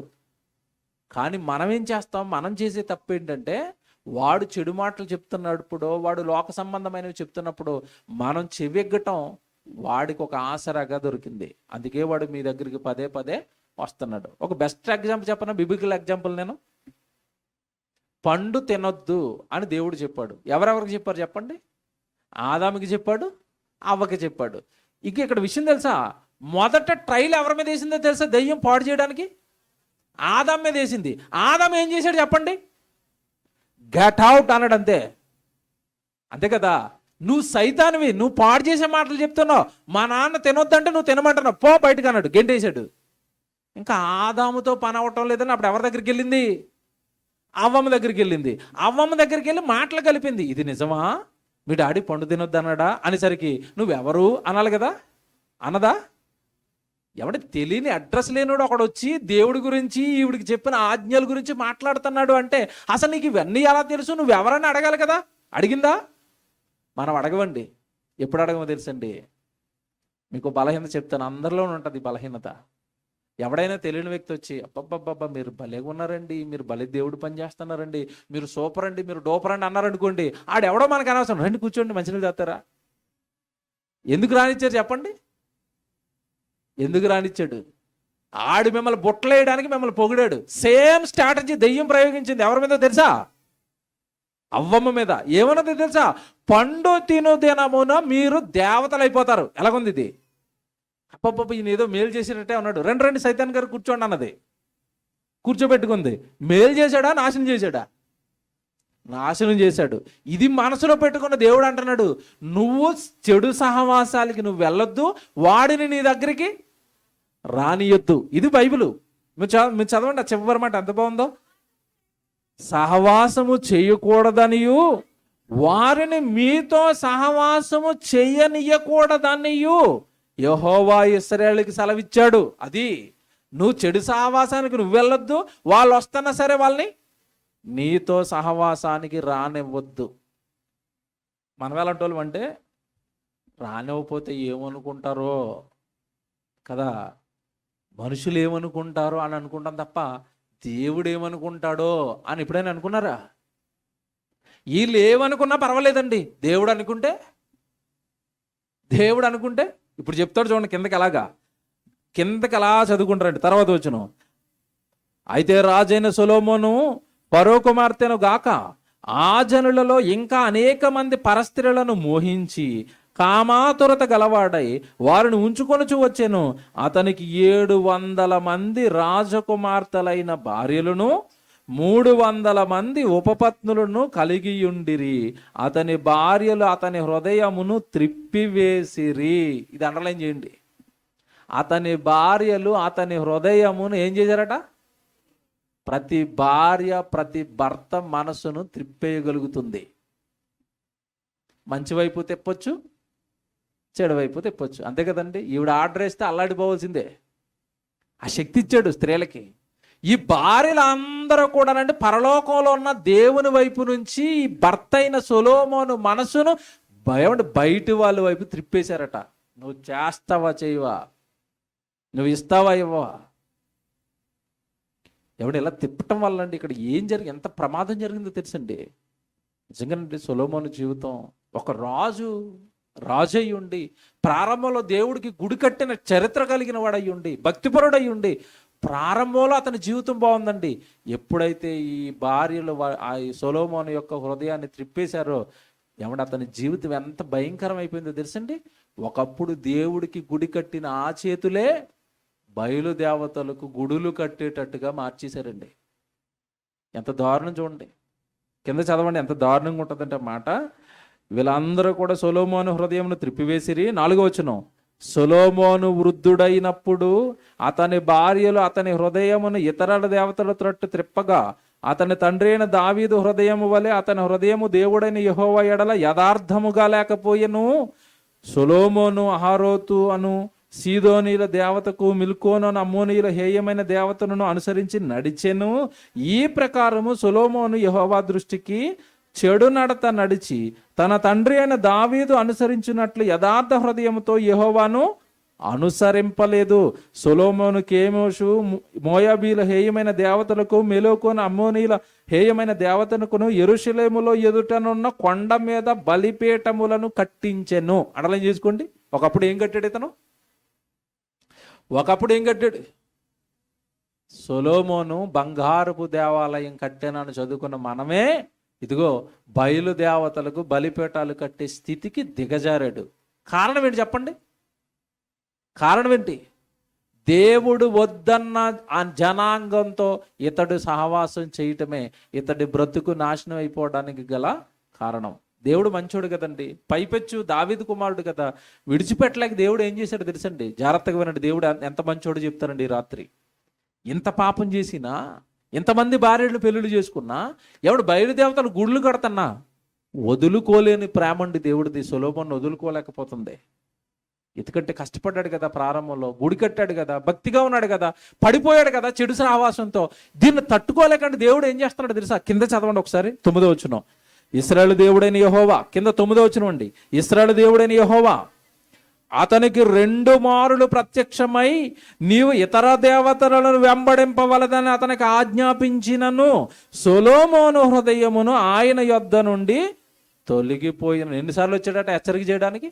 కానీ మనం ఏం చేస్తాం? మనం చేసే తప్పు ఏంటంటే వాడు చెడు మాటలు చెప్తున్నప్పుడు, వాడు లోక సంబంధమైనవి చెప్తున్నప్పుడు మనం చెవిగ్గటం వాడికి ఒక ఆసరాగా దొరికింది. అందుకే వాడు మీ దగ్గరికి పదే పదే వస్తున్నాడు. ఒక బెస్ట్ ఎగ్జాంపుల్ చెప్పనా, బిబికల్ ఎగ్జాంపుల్ నేను. పండు తినొద్దు అని దేవుడు చెప్పాడు. ఎవరెవరికి చెప్పారు చెప్పండి? ఆదాముకి చెప్పాడు, అవ్వకి చెప్పాడు. ఇక ఇక్కడ విషయం తెలుసా, మొదట ట్రైల్ ఎవరి మీద వేసిందో తెలుసా? దెయ్యం పాడు చేయడానికి ఆదాం మీద వేసింది. ఆదాం ఏం చేశాడు చెప్పండి? గెట్ అవుట్ అన్నాడు, అంతే. అంతే కదా? నువ్వు సైతానివి, నువ్వు పాడు చేసే మాటలు చెప్తున్నావు, మా నాన్న తినొద్దంటే నువ్వు తినమంటున్నావు, పో బయటకు అన్నాడు, గెంటేశాడు. ఇంకా ఆదాముతో పని అవటం లేదని అప్పుడు ఎవరి దగ్గరికి వెళ్ళింది? అవ్వమ్మ దగ్గరికి వెళ్ళింది. అవ్వమ్మ దగ్గరికి వెళ్ళి మాటలు కలిపింది. ఇది నిజమా? మీ డాడీ పండు తినొద్దు అన్నాడా అనేసరికి నువ్వెవరు అనాలి కదా, అన్నదా? ఎవడి తెలియని అడ్రస్ లేనివాడు ఒకడు వచ్చి దేవుడి గురించి ఈవిడికి చెప్పిన ఆజ్ఞల గురించి మాట్లాడుతున్నాడు అంటే అసలు నీకు ఇవన్నీ ఎలా తెలుసు? నువ్వెవరని అడగాలి కదా. అడిగిందా? మనం అడగవండి. ఎప్పుడు అడగమో తెలుసండి, మీకు బలహీనత చెప్తాను, అందరిలోనే ఉంటుంది బలహీనత. ఎవడైనా తెలియని వ్యక్తి వచ్చి అబ్బబ్బబ్బబ్బా మీరు భలేగా ఉన్నారండి, మీరు భలే దేవుడు పని చేస్తున్నారండి, మీరు సూపర్ అండి, మీరు డోపర్ అండి అన్నారనుకోండి, ఆడెవడో మనకు అనవసరం, రండి కూర్చోండి మంచినీళ్ళు తాగుతారా. ఎందుకు రానిచ్చారు చెప్పండి? ఎందుకు రానిచ్చాడు? ఆడు మిమ్మల్ని బుట్టలేయడానికి మిమ్మల్ని పొగిడాడు. సేమ్ స్ట్రాటజీ దెయ్యం ప్రయోగించింది. ఎవరి మీద తెలుసా? అవ్వమ్మ మీద. ఏమన్నది తెలుసా? పండు తిను దినమున మీరు దేవతలు అయిపోతారు. ఎలాగుంది ఇది? అప్పప్ప ఈయన ఏదో మేలు చేసినట్టే ఉన్నాడు, రండి రండి సైతాన్ గారు కూర్చోండి అన్నది. కూర్చోబెట్టుకుంది. మేలు చేశాడా నాశనం చేశాడా? నాశనం చేశాడు. ఇది మనసులో పెట్టుకున్న దేవుడు అంటున్నాడు, నువ్వు చెడు సహవాసాలకి నువ్వు వెళ్ళొద్దు, వాడిని నీ దగ్గరికి రానియొద్దు. ఇది బైబిలు. మీరు చదవండి, ఆ చివరి మాట ఎంత బాగుందో. సహవాసము చేయకూడదనియు వారిని మీతో సహవాసము చెయ్యనియకూడదనియు యెహోవా ఇశ్రాయేలుకి సెలవిచ్చాడు. అది నువ్వు చెడు సహవాసానికి నువ్వు వెళ్ళొద్దు, వాళ్ళు వస్తున్నా సరే వాళ్ళని నీతో సహవాసానికి రానివ్వద్దు. మనం ఎలాంటోళ్ళం అంటే రానివ్వకపోతే ఏమనుకుంటారో కదా, మనుషులు ఏమనుకుంటారో అని అనుకుంటాం తప్ప దేవుడు ఏమనుకుంటాడో అని ఎప్పుడైనా అనుకున్నారా? వీళ్ళు ఏమనుకున్నా పర్వాలేదండి, దేవుడు అనుకుంటే ఇప్పుడు చెప్తాడు చూడండి, కిందకి అలా చదువుకుంటారండి. తర్వాత వచ్చును, అయితే రాజైన సొలొమోను ఫరో కుమార్తెను గాక ఆ జనులలో ఇంకా అనేక మంది పరస్త్రీలను మోహించి కామాతురత గలవాడై వారిని ఉంచుకొనుచు వచ్చెను. అతనికి 700 మంది రాజకుమార్తెలైన భార్యలను 300 మంది ఉపపత్నులను కలిగియుండిరి. అతని భార్యలు అతని హృదయమును త్రిప్పివేసిరి. ఇది అండర్లైన్ చేయండి. అతని భార్యలు అతని హృదయమును ఏం చేశారట? ప్రతి భార్య ప్రతి భర్త మనసును త్రిప్పేయగలుగుతుంది. మంచి వైపు తెప్పొచ్చు, చెడు వైపు తెప్పొచ్చు, అంతే కదండి. ఈవిడ ఆర్డర్ వేస్తే అల్లాడిపోవాల్సిందే. ఆ శక్తి ఇచ్చాడు స్త్రీలకి. ఈ భార్యలందరూ కూడానండి పరలోకంలో ఉన్న దేవుని వైపు నుంచి ఈ భర్త అయిన సొలొమోను మనసును బయటి వాళ్ళ వైపు త్రిప్పేశారట. నువ్వు చేస్తావా, చేయవా, నువ్వు ఇస్తావా, ఇవ్వవా. ఇలా తిప్పటం వల్ల అండి ఇక్కడ ఏం ఎంత ప్రమాదం జరిగిందో తెలుసండి. నిజంగానండి సొలొమోను జీవితం ఒక రాజు అయి ఉండి, ప్రారంభంలో దేవుడికి గుడి కట్టిన చరిత్ర కలిగిన వాడు అయి ఉండి, భక్తిపరుడు అయి ఉండి, ప్రారంభంలో అతని జీవితం బాగుందండి. ఎప్పుడైతే ఈ భార్యలు ఆ సొలొమోను యొక్క హృదయాన్ని త్రిప్పేశారో అతని జీవితం ఎంత భయంకరం అయిపోయిందో తెలుసండి. ఒకప్పుడు దేవుడికి గుడి కట్టిన ఆ చేతులే బయలుదేవతలకు గుడులు కట్టేటట్టుగా మార్చేశారండి. ఎంత దారుణం చూడండి. కింద చదవండి ఎంత దారుణంగా ఉంటుందంటే మాట. వీళ్ళందరూ కూడా సొలొమోను హృదయమును త్రిప్పివేసిరి. 4వ వచనం, సొలొమోను వృద్ధుడైనప్పుడు అతని భార్యలు అతని హృదయమును ఇతర దేవతల త్రట్టు త్రిప్పగా అతని తండ్రి అయిన దావీదు హృదయము వలె అతని హృదయము దేవుడైన యెహోవా ఎడల యథార్థముగా లేకపోయెను. సొలొమోను అహారోతు అను సీదోనీల దేవతకు, మిల్కోను అను అమ్మోనీయుల హేయమైన దేవతను అనుసరించి నడిచెను. ఈ ప్రకారము సొలొమోను యెహోవా దృష్టికి చెడు నడత నడిచి తన తండ్రి అయిన దావీదు అనుసరించినట్లు యథార్థ హృదయముతో యెహోవాను అనుసరింపలేదు. సొలొమోను కేమోషు మోయాబీల హేయమైన దేవతలకు, మెలోకోను అమ్మోనీల హేయమైన దేవతనుకును యెరూషలేములో ఎదుటనున్న కొండ మీద బలిపీఠములను కట్టించెను. అడలం చేసుకోండి. ఒకప్పుడు ఏం కట్టాడు సొలొమోను బంగారపు దేవాలయం కట్టానని చదువుకున్న మనమే ఇదిగో బయలుదేవతలకు బలిపీఠాలు కట్టే స్థితికి దిగజారాడు. కారణం ఏంటి చెప్పండి? కారణం ఏంటి? దేవుడు వద్దన్న ఆ జనాంగంతో ఇతడు సహవాసం చేయటమే ఇతడి బ్రతుకు నాశనం అయిపోవడానికి గల కారణం. దేవుడు మంచోడు కదండి, పైపెచ్చు దావీదు కుమారుడు కదా, విడిచిపెట్టలేక దేవుడు ఏం చేశాడు తెలుసండి? జాగ్రత్తగా వినండి. దేవుడు ఎంత మంచోడు చెప్తారండి. ఈ రాత్రి ఇంత పాపం చేసినా, ఇంతమంది భార్యలు పెళ్ళిళ్ళు చేసుకున్నా, బయలుదేవతలు గుళ్ళు కడతన్నా వదులుకోలేని ప్రేమండి దేవుడిది. సొలొమోను వదులుకోలేకపోతుంది. ఎందుకంటే కష్టపడ్డాడు కదా, ప్రారంభంలో గుడి కట్టాడు కదా, భక్తిగా ఉన్నాడు కదా, పడిపోయాడు కదా చెడు సహవాసంతో. దీన్ని తట్టుకోలేకండి దేవుడు ఏం చేస్తున్నాడు తెలుసా? కింద చదవండి ఒకసారి 9వ వచనం. ఇశ్రాయేలు దేవుడైన యెహోవా, కింద 9వ వచనం అండి. ఇశ్రాయేలు దేవుడైన యెహోవా అతనికి 2 మారులు ప్రత్యక్షమై నీవు ఇతర దేవతలను వెంబడింపవలదని అతనికి ఆజ్ఞాపించినను సొలొమోను హృదయమును ఆయన యొద్ద నుండి తొలగిపోయిన. ఎన్నిసార్లు వచ్చాడట హెచ్చరిక చేయడానికి?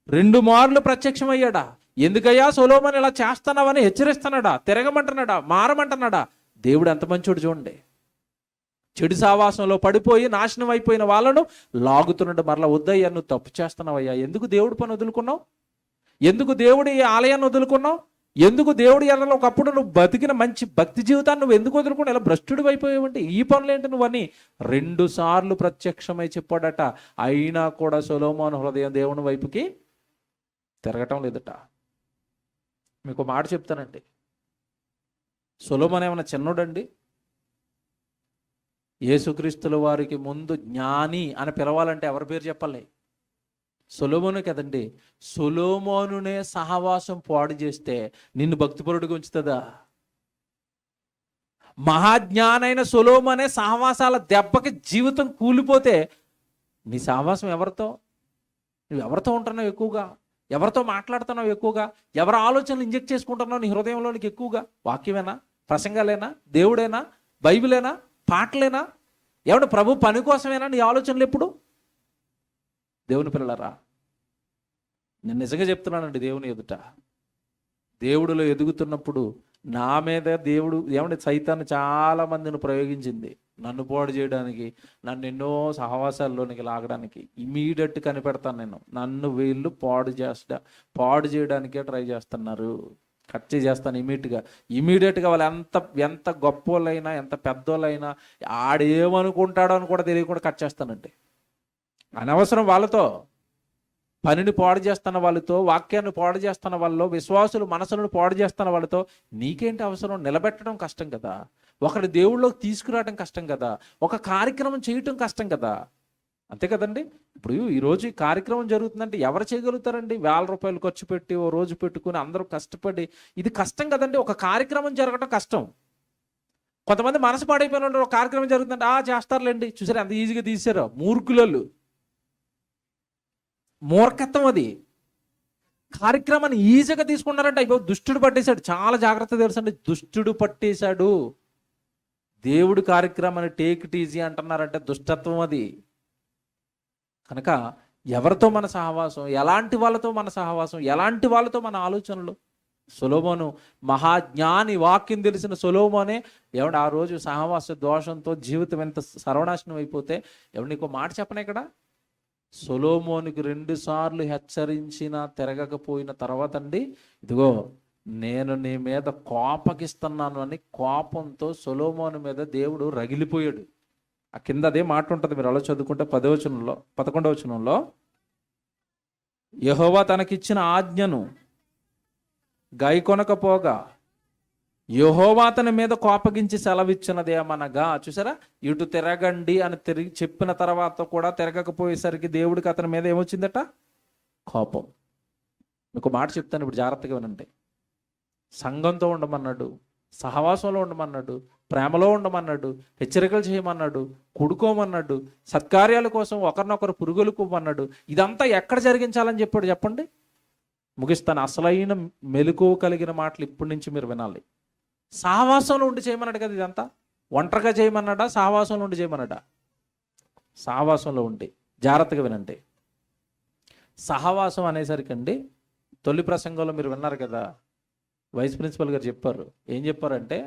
2 మార్లు ప్రత్యక్షమయ్యాడా. ఎందుకయ్యా సొలొమోను ఇలా చేస్తున్నావని హెచ్చరిస్తున్నాడా, తిరగమంటున్నాడా, మారమంటున్నాడా? దేవుడు ఎంత మంచోడు చూడండి. చెడు సావాసంలో పడిపోయి నాశనం అయిపోయిన వాళ్ళను లాగుతున్నాడు. మరలా వద్దయ్యా, నువ్వు తప్పు చేస్తున్నావయ్యా, ఎందుకు దేవుడి పని వదులుకున్నావు? ఎందుకు దేవుడి ఆలయాన్ని వదులుకున్నావు? ఎందుకు దేవుడి ఎడలో ఒకప్పుడు నువ్వు బతికిన మంచి భక్తి జీవితాన్ని నువ్వు ఎందుకు వదులుకున్నావు? ఇలా భ్రష్టుడు అయిపోయావంటే ఈ పనులేంటి నువ్వని 2 సార్లు ప్రత్యక్షమై చెప్పాడట. అయినా కూడా సొలొమోను హృదయం దేవుని వైపుకి తిరగటం లేదట. మీకు మాట చెప్తానండి, సొలొమోను ఏమైనా చిన్నోడండి? యేసుక్రీస్తుల వారికి ముందు జ్ఞాని అని పిలవాలంటే ఎవరి పేరు చెప్పాలి? సొలొమోను కదండి. సొలొమోనునే సహవాసం పాడు చేస్తే నిన్ను భక్తిపరుడిగా ఉంచుతుందా? మహాజ్ఞానైన సొలొమోనే సహవాసాల దెబ్బకి జీవితం కూలిపోతే నీ సహవాసం ఎవరితో? నువ్వు ఎవరితో ఉంటున్నావు ఎక్కువగా? ఎవరితో మాట్లాడుతున్నావు ఎక్కువగా? ఎవరి ఆలోచనలు ఇంజెక్ట్ చేసుకుంటున్నావు నీ హృదయంలోనికి ఎక్కువగా? వాక్యమేనా? ప్రసంగాలేనా? దేవుడేనా? బైబిలేనా? పాటలేనా? ప్రభు పని కోసమేనా నీ ఆలోచనలు? ఎప్పుడు? దేవుని పిల్లలారా, నేను నిజంగా చెప్తున్నానండి, దేవుని ఎదుట దేవుడిలో ఎదుగుతున్నప్పుడు నా మీద దేవుడు సైతాన్ని చాలా మందిని ప్రయోగించింది నన్ను పాడు చేయడానికి, నన్ను ఎన్నో సహవాసాల్లోనికి లాగడానికి. ఇమీడియట్ కనిపెడతాను నేను, నన్ను వీళ్ళు పాడు చేయడానికే ట్రై చేస్తున్నారు. కట్ చేసేస్తాను ఇమీడియట్గా వాళ్ళు ఎంత ఎంత గొప్పోళ్ళైనా ఎంత పెద్దోళ్ళైనా ఆడేమనుకుంటాడో అని కూడా తెలియకుండా కట్ చేస్తానండి. అనవసరం వాళ్ళతో పనిని పాడు చేస్తున్న వాళ్ళతో, వాక్యాన్ని పాడు చేస్తున్న వాళ్ళలో, విశ్వాసులు మనసులను పాడు చేస్తున్న వాళ్ళతో నీకేంటి అవసరం? నిలబెట్టడం కష్టం కదా, ఒకరి దేవుళ్ళలోకి తీసుకురావడం కష్టం కదా, ఒక కార్యక్రమం చేయటం కష్టం కదా, అంతే కదండి. ఇప్పుడు ఈరోజు ఈ కార్యక్రమం జరుగుతుందంటే ఎవరు చేయగలుగుతారండి? ₹1000 ఖర్చు పెట్టి ఓ రోజు పెట్టుకుని అందరూ కష్టపడి, ఇది కష్టం కదండి. ఒక కార్యక్రమం జరగడం కష్టం. కొంతమంది మనసు పాడైపోయిన వాళ్ళు ఒక కార్యక్రమం జరుగుతుందంటే చేస్తారులేండి, చూసారు ఎంత ఈజీగా తీసారో. మూర్ఖులు, మూర్ఖత్వం అది. కార్యక్రమాన్ని ఈజీగా తీసుకున్నారంటే అయిపో దుష్టుడు పట్టేశాడు. చాలా జాగ్రత్త తెలుసండి, దుష్టుడు పట్టేశాడు. దేవుడు కార్యక్రమాన్ని టేక్ ఇట్ ఈజీ అంటున్నారంటే దుష్టత్వం అది. కనుక ఎవరితో మన సహవాసం, ఎలాంటి వాళ్ళతో మన సహవాసం, ఎలాంటి వాళ్ళతో మన ఆలోచనలు. సొలొమోను మహాజ్ఞాని, వాక్యం తెలిసిన సొలొమోనే ఏమంటే ఆ రోజు సహవాస దోషంతో జీవితం ఎంత సర్వనాశనం అయిపోతే, ఎవడు నీకు మాట చెప్పనే ఇక్కడ, సొలొమోనుకి 2 సార్లు హెచ్చరించిన తిరగకపోయిన తర్వాత అండి, ఇదిగో నేను నీ మీద కోపగిస్తున్నాను అని కోపంతో సొలొమోను మీద దేవుడు రగిలిపోయాడు. ఆ కింద అదే మాట ఉంటుంది, మీరు అలా చదువుకుంటే 11వ వచనంలో యెహోవా తనకిచ్చిన ఆజ్ఞను గైకొనకపోగా యెహోవా అతని మీద కోపగించి సెలవిచ్చినదేమనగా, చూసారా, ఇటు తిరగండి అని చెప్పిన తర్వాత కూడా తిరగకపోయేసరికి దేవుడికి అతని మీద ఏమొచ్చిందట? కోపం. మీకు మాట చెప్తాను, ఇప్పుడు జాగ్రత్తగా వినండి. సంఘంతో ఉండమన్నాడు, సహవాసంలో ఉండమన్నాడు, ప్రేమలో ఉండమన్నాడు, హెచ్చరికలు చేయమన్నాడు, కుడుకోమన్నాడు, సత్కార్యాల కోసం ఒకరినొకరు పురుగొలుకోమన్నాడు. ఇదంతా ఎక్కడ జరిగించాలని చెప్పాడు చెప్పండి? ముగిస్తాను. అసలైన మెలకువ కలిగిన మాటలు ఇప్పటి నుంచి మీరు వినాలి. సహవాసంలో ఉండి చేయమన్నాడు కదా. ఇదంతా ఒంటరిగా చేయమన్నాడా, సహవాసంలో ఉండి చేయమన్నాడా? సహవాసంలో ఉండి. జాగ్రత్తగా వినండి. సహవాసం అనేసరికి అండి, తొలి ప్రసంగంలో మీరు విన్నారు కదా, వైస్ ప్రిన్సిపల్ గారు చెప్పారు. ఏం చెప్పారంటే,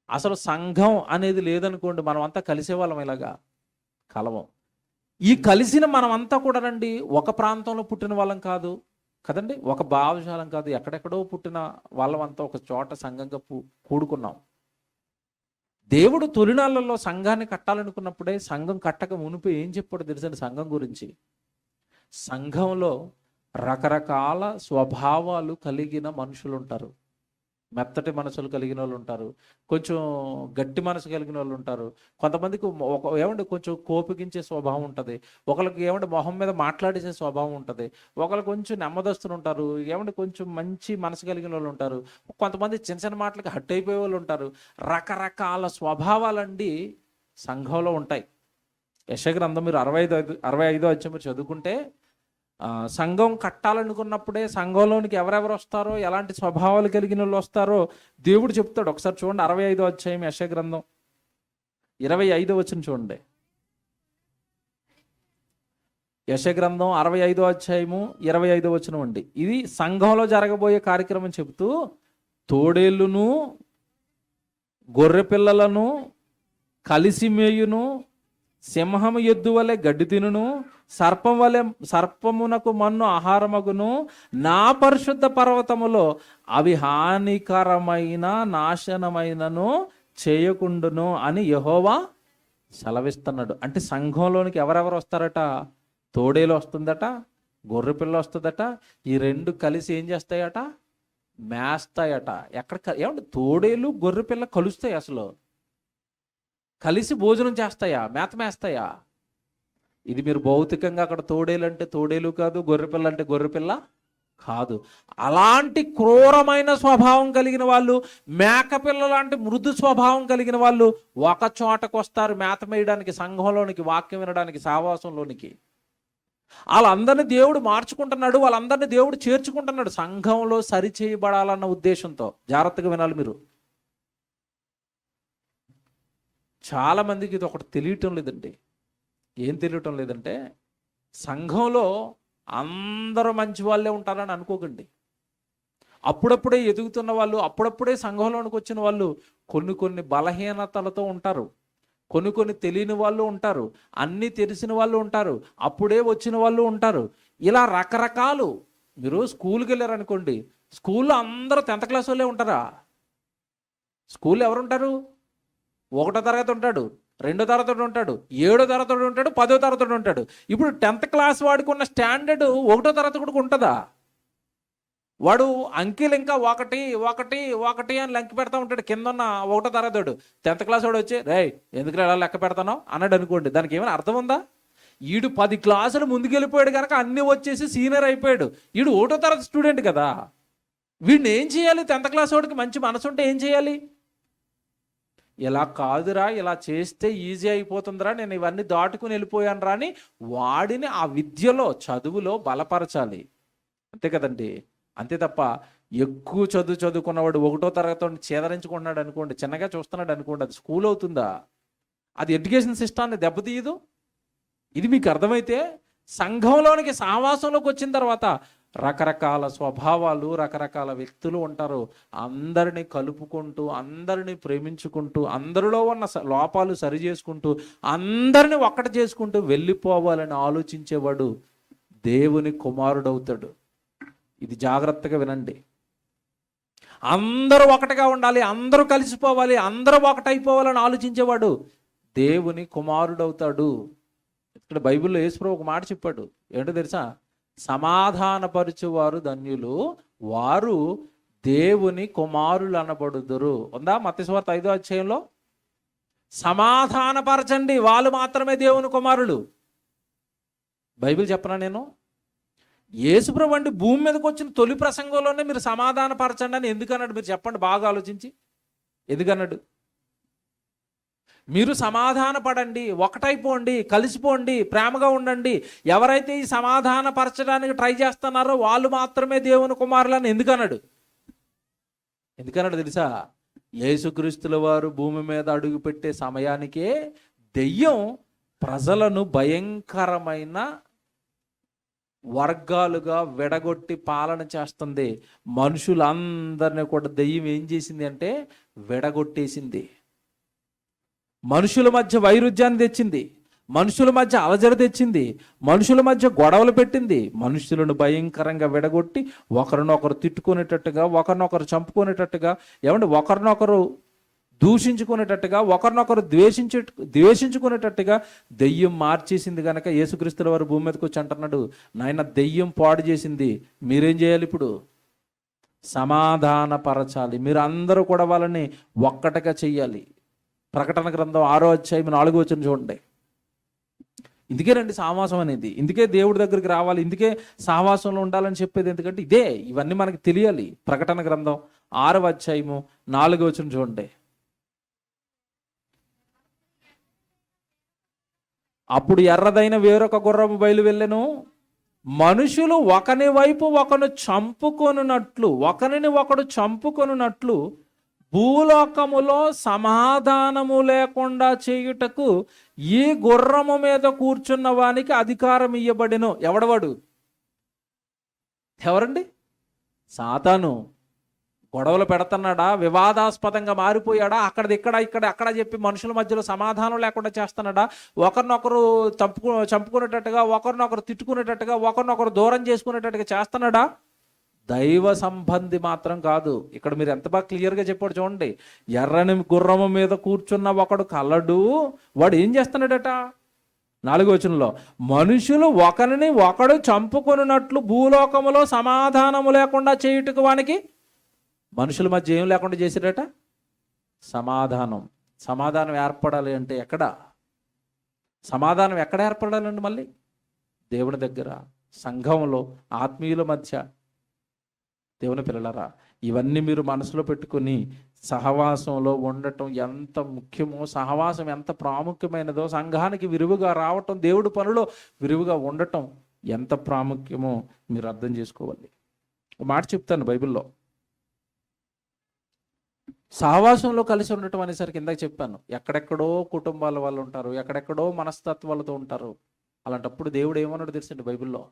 అసలు సంఘం అనేది లేదనుకోండి, మనం అంతా కలిసే వాళ్ళం, ఇలాగా కలవం. ఈ కలిసిన మనం అంతా కూడా రండి ఒక ప్రాంతంలో పుట్టిన వాళ్ళం కాదు కదండి, ఒక భావజాలం కాదు, ఎక్కడెక్కడో పుట్టిన వాళ్ళమంతా ఒక చోట సంఘంగా కూడుకున్నాం. దేవుడు తొలినాళ్ళలో సంఘాన్ని కట్టాలనుకున్నప్పుడే, సంఘం కట్టక మునిపి ఏం చెప్పాడు తెలుసండి సంఘం గురించి? సంఘంలో రకరకాల స్వభావాలు కలిగిన మనుషులు ఉంటారు. మెత్తటి మనసులు కలిగిన వాళ్ళు ఉంటారు, కొంచెం గట్టి మనసు కలిగిన వాళ్ళు ఉంటారు, కొంతమందికి ఏమంటే కొంచెం కోపికించే స్వభావం ఉంటుంది, ఒకరికి ఏమంటే మొహం మీద మాట్లాడేసే స్వభావం ఉంటుంది, ఒకరు కొంచెం నెమ్మదస్తులు ఉంటారు, ఏమంటే కొంచెం మంచి మనసు కలిగిన వాళ్ళు ఉంటారు, కొంతమంది చిన్న చిన్న మాటలకి హట్ అయిపోయే వాళ్ళు ఉంటారు. రకరకాల స్వభావాలండి సంఘంలో ఉంటాయి. యెషయా గ్రంథం మీరు 65 అధ్యాయం మీరు చదువుకుంటే, సంఘం కట్టాలనుకున్నప్పుడే సంఘంలోనికి ఎవరెవరు వస్తారో, ఎలాంటి స్వభావాలు కలిగిన వాళ్ళు వస్తారో దేవుడు చెప్తాడు. ఒకసారి చూడండి, 65 అధ్యాయం యెషయా గ్రంథం 25 వచనం చూడండి. యెషయా గ్రంథం 65 అధ్యాయము 25 వచనం అండి. ఇది సంఘంలో జరగబోయే కార్యక్రమం చెబుతూ, తోడేళ్ళును గొర్రె పిల్లలను కలిసి మేయును, సింహము ఎద్దు వలె గడ్డి తినును, సర్పమునకు మన్ను ఆహారమగును, నా పరిశుద్ధ పర్వతములో అవి హానికరమైన నాశనమైనను చేయకుండును అని యెహోవా సెలవిస్తున్నాడు. అంటే సంఘంలోనికి ఎవరెవరు వస్తారట? తోడేలు వస్తుందట, గొర్రెపిల్ల వస్తుందట. ఈ 2 కలిసి ఏం చేస్తాయట? మేస్తాయట. ఏమంటే తోడేలు గొర్రెపిల్ల కలుస్తాయి? అసలు కలిసి భోజనం చేస్తాయా? మేత మేస్తాయా? ఇది మీరు భౌతికంగా అక్కడ తోడేలు అంటే తోడేలు కాదు, గొర్రెపిల్ల అంటే గొర్రెపిల్ల కాదు. అలాంటి క్రూరమైన స్వభావం కలిగిన వాళ్ళు, మేకపిల్ల లాంటి మృదు స్వభావం కలిగిన వాళ్ళు ఒక చోటకు వస్తారు మేత మేయడానికి, సంఘంలోనికి, వాక్యం వినడానికి, సహవాసంలోనికి. వాళ్ళందరినీ దేవుడు మార్చుకుంటున్నాడు, వాళ్ళందరినీ దేవుడు చేర్చుకుంటున్నాడు సంఘంలో సరిచేయబడాలన్న ఉద్దేశంతో. జాగ్రత్తగా వినాలి మీరు. చాలా మందికి ఇది ఒకటి తెలియటం లేదండి. ఏం తెలియటం లేదంటే, సంఘంలో అందరూ మంచి వాళ్ళే ఉంటారని అనుకోకండి. అప్పుడప్పుడే ఎదుగుతున్న వాళ్ళు, అప్పుడప్పుడే సంఘంలోనికి వచ్చిన వాళ్ళు కొన్ని బలహీనతలతో ఉంటారు, కొన్ని తెలియని వాళ్ళు ఉంటారు, అన్నీ తెలిసిన వాళ్ళు ఉంటారు, అప్పుడే వచ్చిన వాళ్ళు ఉంటారు. ఇలా రకరకాలు. మీరు స్కూల్కి వెళ్ళారనుకోండి, స్కూల్లో అందరూ 10th క్లాస్ వాళ్ళే ఉంటారా? స్కూల్లో ఎవరు ఉంటారు? 1వ తరగతి ఉంటాడు, 2వ తరగతి ఉంటాడు, 7వ తరగతి ఉంటాడు, 10వ తరగతి ఉంటాడు. ఇప్పుడు 10th క్లాస్ వాడికి ఉన్న స్టాండర్డ్ 1వ తరగతి కూడా ఉంటుందా? వాడు అంకెలు ఇంకా 1 1 1 అని లెక్క పెడతా ఉంటాడు. కింద ఉన్న 1వ తరగతి 10th క్లాస్ వాడు వచ్చి రేయ్ ఎందుకు ఎలా లెక్క పెడతానో అన్నాడు అనుకోండి, దానికి ఏమైనా అర్థం ఉందా? ఈడు 10 క్లాసులు ముందుకెళ్ళిపోయాడు కనుక అన్నీ వచ్చేసి సీనియర్ అయిపోయాడు. ఈడు 1వ తరగతి స్టూడెంట్ కదా. వీడిని ఏం చేయాలి? 10th క్లాస్ వాడికి మంచి మనసు ఉంటే ఏం చేయాలి? ఇలా కాదురా, ఇలా చేస్తే ఈజీ అయిపోతుందిరా, నేను ఇవన్నీ దాటుకుని వెళ్ళిపోయాను రా అని వాడిని ఆ విద్యలో చదువులో బలపరచాలి. అంతే కదండి. అంతే తప్ప ఎక్కువ చదువుకున్నవాడు 1వ తరగతి చేదరించుకుంటున్నాడు అనుకోండి, చిన్నగా చూస్తున్నాడు అనుకోండి, అది స్కూల్ అవుతుందా? అది ఎడ్యుకేషన్ సిస్టాన్ని దెబ్బతీయదు. ఇది మీకు అర్థమైతే సంఘంలోనికి సహవాసంలోకి వచ్చిన తర్వాత రకరకాల స్వభావాలు, రకరకాల వ్యక్తులు ఉంటారు. అందరినీ కలుపుకుంటూ, అందరినీ ప్రేమించుకుంటూ, అందరిలో ఉన్న లోపాలు సరి చేసుకుంటూ, అందరినీ ఒక్కటి చేసుకుంటూ వెళ్ళిపోవాలని ఆలోచించేవాడు దేవుని కుమారుడవుతాడు. ఇది జాగ్రత్తగా వినండి. అందరూ ఒకటిగా ఉండాలి, అందరూ కలిసిపోవాలి, అందరూ ఒకటైపోవాలని ఆలోచించేవాడు దేవుని కుమారుడవుతాడు. ఇక్కడ బైబిల్లో యేసుప్రభు ఒక మాట చెప్పాడు. ఏంటో తెలుసా? సమాధానపరచువారు ధన్యులు, వారు దేవుని కుమారులు అనబడుదురు. ఉందా మత్తయి సువార్త 5వ అధ్యాయంలో? సమాధానపరచండి, వాళ్ళు మాత్రమే దేవుని కుమారులు. బైబిల్ చెప్పనా నేను? యేసుప్రభు అంటే భూమి మీదకి వచ్చిన తొలి ప్రసంగంలోనే మీరు సమాధానపరచండి అని ఎందుకన్నాడు? మీరు చెప్పండి, బాగా ఆలోచించి. ఎందుకన్నాడు? మీరు సమాధాన పడండి, ఒకటైపోండి, కలిసిపోండి, ప్రేమగా ఉండండి. ఎవరైతే ఈ సమాధానపరచడానికి ట్రై చేస్తున్నారో వాళ్ళు మాత్రమే దేవుని కుమారులని ఎందుకన్నాడు? తెలుసా? యేసుక్రీస్తుల వారు భూమి మీద అడుగుపెట్టే సమయానికే దెయ్యం ప్రజలను భయంకరమైన వర్గాలుగా విడగొట్టి పాలన చేస్తుంది. మనుషులందరినీ కూడా దెయ్యం ఏం చేసింది అంటే విడగొట్టేసింది. మనుషుల మధ్య వైరుధ్యాన్ని తెచ్చింది, మనుషుల మధ్య అలజడి తెచ్చింది, మనుషుల మధ్య గొడవలు పెట్టింది. మనుషులను భయంకరంగా విడగొట్టి ఒకరినొకరు తిట్టుకునేటట్టుగా, ఒకరినొకరు చంపుకునేటట్టుగా, ఒకరినొకరు దూషించుకునేటట్టుగా, ఒకరినొకరు ద్వేషించుకునేటట్టుగా దెయ్యం మార్చేసింది. కనుక యేసుక్రీస్తుల వారు భూమి మీదకి వచ్చి అంటున్నాడు, నాయన దెయ్యం పాడు చేసింది, మీరేం చేయాలి? ఇప్పుడు సమాధానపరచాలి, మీరు అందరూ కూడా వాళ్ళని ఒక్కటిగా చెయ్యాలి. ప్రకటన గ్రంథం 6వ అధ్యాయం 4వ వచనం చూడండి. ఇందుకేనండి సహవాసం అనేది. ఇందుకే దేవుడి దగ్గరికి రావాలి, ఇందుకే సహవాసంలో ఉండాలని చెప్పేది. ఎందుకంటే ఇదే, ఇవన్నీ మనకి తెలియాలి. ప్రకటన గ్రంథం 6వ అధ్యాయము 4వ వచనం చూడండి. అప్పుడు ఎర్రదైన వేరొక గుర్రము బయలు వెళ్ళెను, మనుషులు ఒకని వైపు ఒకరు చంపుకొనున్నట్లు భూలోకములో సమాధానము లేకుండా చేయుటకు ఈ గుర్రము మీద కూర్చున్న వానికి అధికారం ఇయ్యబడెను. ఎవరండి? సాతాను. గొడవలు పెడుతున్నాడా? వివాదాస్పదంగా మారిపోయాడా? అక్కడ చెప్పి మనుషుల మధ్యలో సమాధానం లేకుండా చేస్తున్నాడా? ఒకరినొకరు చంపుకునేటట్టుగా, ఒకరినొకరు తిట్టుకునేటట్టుగా, ఒకరినొకరు దూరం చేసుకునేటట్టుగా చేస్తున్నాడా? దైవ సంబంధి మాత్రం కాదు. ఇక్కడ మీరు ఎంత బాగా క్లియర్గా చెప్పాడు చూడండి. ఎర్రని గుర్రము మీద కూర్చున్న ఒకడు కలడు, వాడు ఏం చేస్తున్నాడట? 4వ వచనంలో, మనుషులు ఒకరిని ఒకడు చంపుకొనున్నట్లు భూలోకములో సమాధానము లేకుండా చేయుటకు వానికి, మనుషుల మధ్య ఏం లేకుండా చేశాడట? సమాధానం ఏర్పడాలి అంటే ఎక్కడ? సమాధానం ఎక్కడ ఏర్పడాలండి? మళ్ళీ దేవుని దగ్గర, సంఘంలో, ఆత్మీయుల మధ్య. దేవుని పిల్లలారా, ఇవన్నీ మీరు మనసులో పెట్టుకుని సహవాసంలో ఉండటం ఎంత ముఖ్యమో, సహవాసం ఎంత ప్రాముఖ్యమైనదో, సంఘానికి విరివిగా రావటం, దేవుడి పనిలో విరివిగా ఉండటం ఎంత ప్రాముఖ్యమో మీరు అర్థం చేసుకోవాలి. ఒక మాట చెప్తాను బైబిల్లో. సహవాసంలో కలిసి ఉండటం అనేసరికి ఇందాక చెప్పాను, ఎక్కడెక్కడో కుటుంబాల వాళ్ళు ఉంటారు, ఎక్కడెక్కడో మనస్తత్వాలతో ఉంటారు. అలాంటప్పుడు దేవుడు ఏమన్నాడు తెలుసండి బైబిల్లో?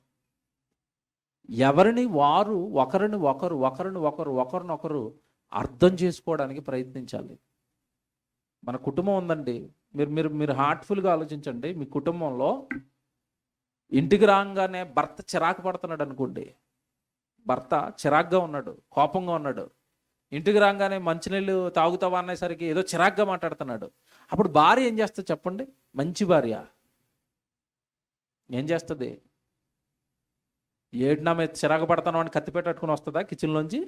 ఎవరిని వారు ఒకరినొకరు అర్థం చేసుకోవడానికి ప్రయత్నించాలి. మన కుటుంబం ఉందండి, మీరు హార్ట్ఫుల్గా ఆలోచించండి. మీ కుటుంబంలో ఇంటికి రాగానే భర్త చిరాకు పడుతున్నాడు అనుకోండి, భర్త చిరాగ్గా ఉన్నాడు, కోపంగా ఉన్నాడు. ఇంటికి రాగానే మంచినీళ్ళు తాగుతావా అనేసరికి ఏదో చిరాగ్గా మాట్లాడుతున్నాడు. అప్పుడు భార్య ఏం చేస్తుంది చెప్పండి? మంచి భార్య ఏం చేస్తుంది? ఏడు నా మీద చిరాకు పడతాను అని కత్తి పెట్టట్టుకుని వస్తుందా కిచెన్లోంచి?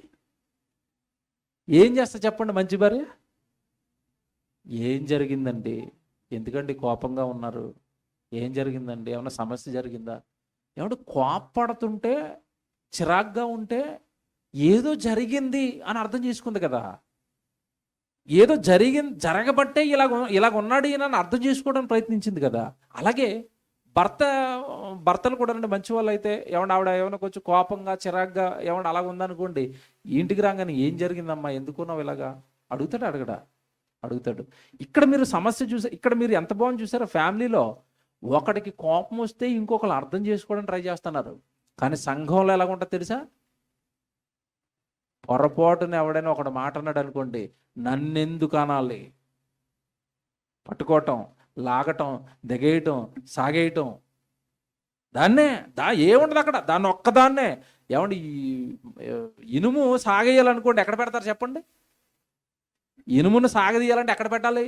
ఏం చేస్తా చెప్పండి మంచి భార్య? ఏం జరిగిందండి, ఎందుకండి కోపంగా ఉన్నారు, ఏం జరిగిందండి, ఏమైనా సమస్య జరిగిందా? ఏమంటే కోపడుతుంటే చిరాగ్గా ఉంటే ఏదో జరిగింది అని అర్థం చేసుకుంది కదా. ఏదో జరగబట్టే ఇలాగ ఉన్నాడు ఈయన అని అర్థం చేసుకోవడానికి ప్రయత్నించింది కదా. అలాగే భర్తలు కూడా మంచి వాళ్ళు అయితే ఏమన్నా ఆవిడ ఏమైనా కొంచెం కోపంగా చిరాగ్గా ఏమన్నా అలాగ ఉందనుకోండి, ఇంటికి రాగానే ఏం జరిగిందమ్మా, ఎందుకున్నావు ఇలాగా అడుగుతాడు. ఇక్కడ మీరు సమస్య ఇక్కడ మీరు ఎంత బాగుంది చూసారో, ఫ్యామిలీలో ఒకడికి కోపం వస్తే ఇంకొకరు అర్థం చేసుకోవడానికి ట్రై చేస్తున్నారు. కానీ సంఘంలో ఎలాగుంటుంది తెలుసా? పొరపాటున ఎవడైనా ఒకడు మాట అన్నాడు అనుకోండి, నన్నెందుకు అనాలి, పట్టుకోవటం, లాగటం, దిగేయటం, సాగేయటం. ఏముండదు అక్కడ, దాన్ని ఒక్కదాన్నే. ఏమండి ఇనుము సాగేయాలనుకోండి ఎక్కడ పెడతారు చెప్పండి? ఇనుమును సాగదీయాలంటే ఎక్కడ పెట్టాలి?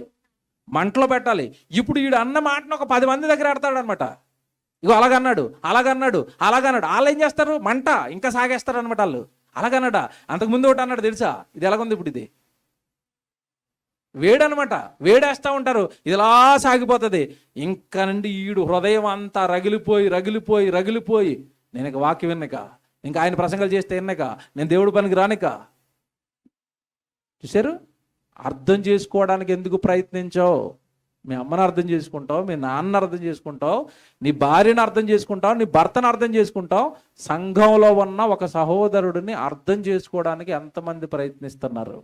మంటలో పెట్టాలి. ఇప్పుడు వీడు అన్న మాటను ఒక 10 మంది దగ్గర ఆడతాడు అనమాట. ఇగో అలాగన్నాడు. వాళ్ళు ఏం చేస్తారు? మంట ఇంకా సాగేస్తారు అనమాట. వాళ్ళు అలాగన్నాడా? అంతకుముందు ఒకటి అన్నాడు తెలుసా? ఇది ఎలాగుంది ఇప్పుడు? ఇది వేడనమాట, వేడేస్తూ ఉంటారు, ఇది ఇలా సాగిపోతుంది. ఇంకా నుండి ఈడు హృదయం అంతా రగిలిపోయి నేను ఇక వాక్యం విన్నక, ఇంకా ఆయన ప్రసంగాలు చేస్తే విన్నక, నేను దేవుడి పనికి రానిక. చూశారు? అర్థం చేసుకోవడానికి ఎందుకు ప్రయత్నించావు? మీ అమ్మని అర్థం చేసుకుంటావు, మీ నాన్నని అర్థం చేసుకుంటావు, నీ భార్యను అర్థం చేసుకుంటావు, నీ భర్తను అర్థం చేసుకుంటావు. సంఘంలో ఉన్న ఒక సహోదరుడిని అర్థం చేసుకోవడానికి ఎంతమంది ప్రయత్నిస్తున్నారు?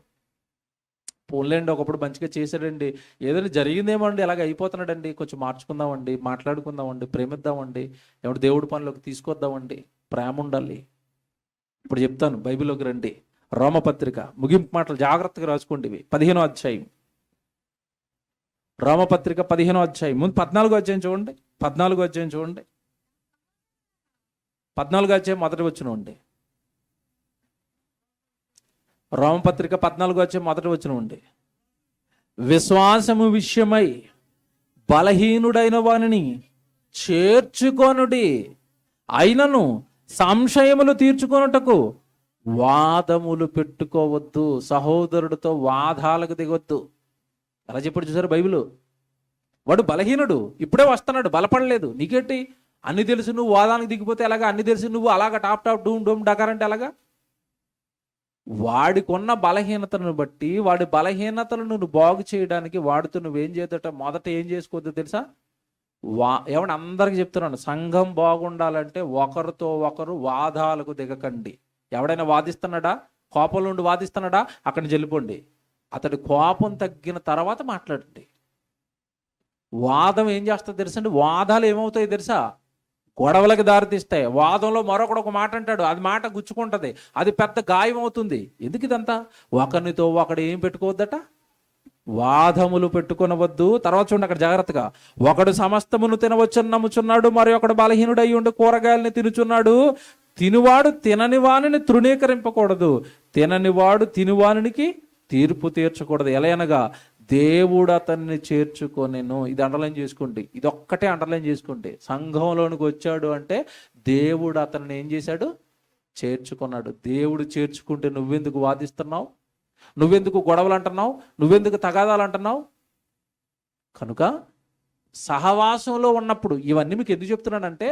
పోన్లేండి, ఒకప్పుడు మంచిగా చేశాడండి, ఏదైనా జరిగిందేమోండి, అలాగ అయిపోతున్నాడండి, కొంచెం మార్చుకుందామండి, మాట్లాడుకుందామండి, ప్రేమిద్దామండి, ఏమంటే దేవుడి పనిలోకి తీసుకొద్దామండి. ప్రేమ ఉండాలి. ఇప్పుడు చెప్తాను, బైబిల్లోకి రండి. రోమపత్రిక ముగింపు మాటలు జాగ్రత్తగా రాసుకోండి. 15వ అధ్యాయం, రోమపత్రిక 15వ అధ్యాయం. ముందు 14వ అధ్యాయం చూడండి. 14వ అధ్యాయం చూడండి. 14వ అధ్యాయం మొదటి వచనం అండి. రోమపత్రిక 14వ అధ్యాయం మొదటి వచనం అండి. విశ్వాసము విషయమై బలహీనుడైన వానిని చేర్చుకొనుడి, అయినను సంశయములు తీర్చుకొనుటకు వాదములు పెట్టుకోవద్దు. సహోదరుడితో వాదాలకు దిగొద్దు. అలా చెప్పాడు చూసారు బైబిల్. వాడు బలహీనుడు, ఇప్పుడే వస్తున్నాడు, బలపడలేదు. నీకేంటి అన్ని తెలుసు, నువ్వు వాదానికి దిగిపోతే ఎలాగా? అన్ని తెలుసు నువ్వు అలాగా టాప్ డూమ్ డూమ్ డకారంటే ఎలాగా? వాడికున్న బలహీనతను బట్టి వాడి బలహీనతలను నువ్వు బాగు చేయడానికి వాడితో నువ్వేం చేయదట? మొదట ఏం చేసుకోవద్దు తెలుసా? ఏమన్నా అందరికి చెప్తున్నాను, సంఘం బాగుండాలంటే ఒకరితో ఒకరు వాదాలకు దిగకండి. ఎవడైనా వాదిస్తున్నాడా, కోపం నుండి వాదిస్తున్నాడా, అక్కడికి వెళ్ళిపోండి. అతడి కోపం తగ్గిన తర్వాత మాట్లాడండి. వాదం ఏం చేస్తుంది తెలుసండి? వాదాలు ఏమవుతాయి తెలుసా? గొడవలకు దారితీస్తాయి. వాదంలో మరొకడు ఒక మాట అంటాడు, అది మాట గుచ్చుకుంటుంది, అది పెద్ద గాయం అవుతుంది. ఎందుకు ఇదంతా? ఒకరినితో ఒకడు ఏం పెట్టుకోవద్దట? వాదములు పెట్టుకొనవద్దు. తర్వాత చూడండి అక్కడ జాగ్రత్తగా, ఒకడు సమస్తమును తినవచ్చని నమ్ముచున్నాడు, మరి ఒకడు బలహీనుడై ఉండి కూరగాయలని తినుచున్నాడు. తినువాడు తినని వానిని తృణీకరింపకూడదు, తిననివాడు తినువానికి తీర్పు తీర్చకూడదు. ఎలా అనగా దేవుడు అతన్ని చేర్చుకొనెను. ఇది అండర్లైన్ చేసుకోండి, ఇది ఒక్కటే అండర్లైన్ చేసుకోండి. సంఘంలోనికి వచ్చాడు అంటే దేవుడు అతన్ని ఏం చేశాడు? చేర్చుకున్నాడు. దేవుడు చేర్చుకుంటే నువ్వెందుకు వాదిస్తున్నావు? నువ్వెందుకు గొడవలు అంటున్నావు? నువ్వెందుకు తగాదాలు అంటున్నావు? కనుక సహవాసంలో ఉన్నప్పుడు, ఇవన్నీ మీకు ఎందుకు చెప్తున్నానంటే,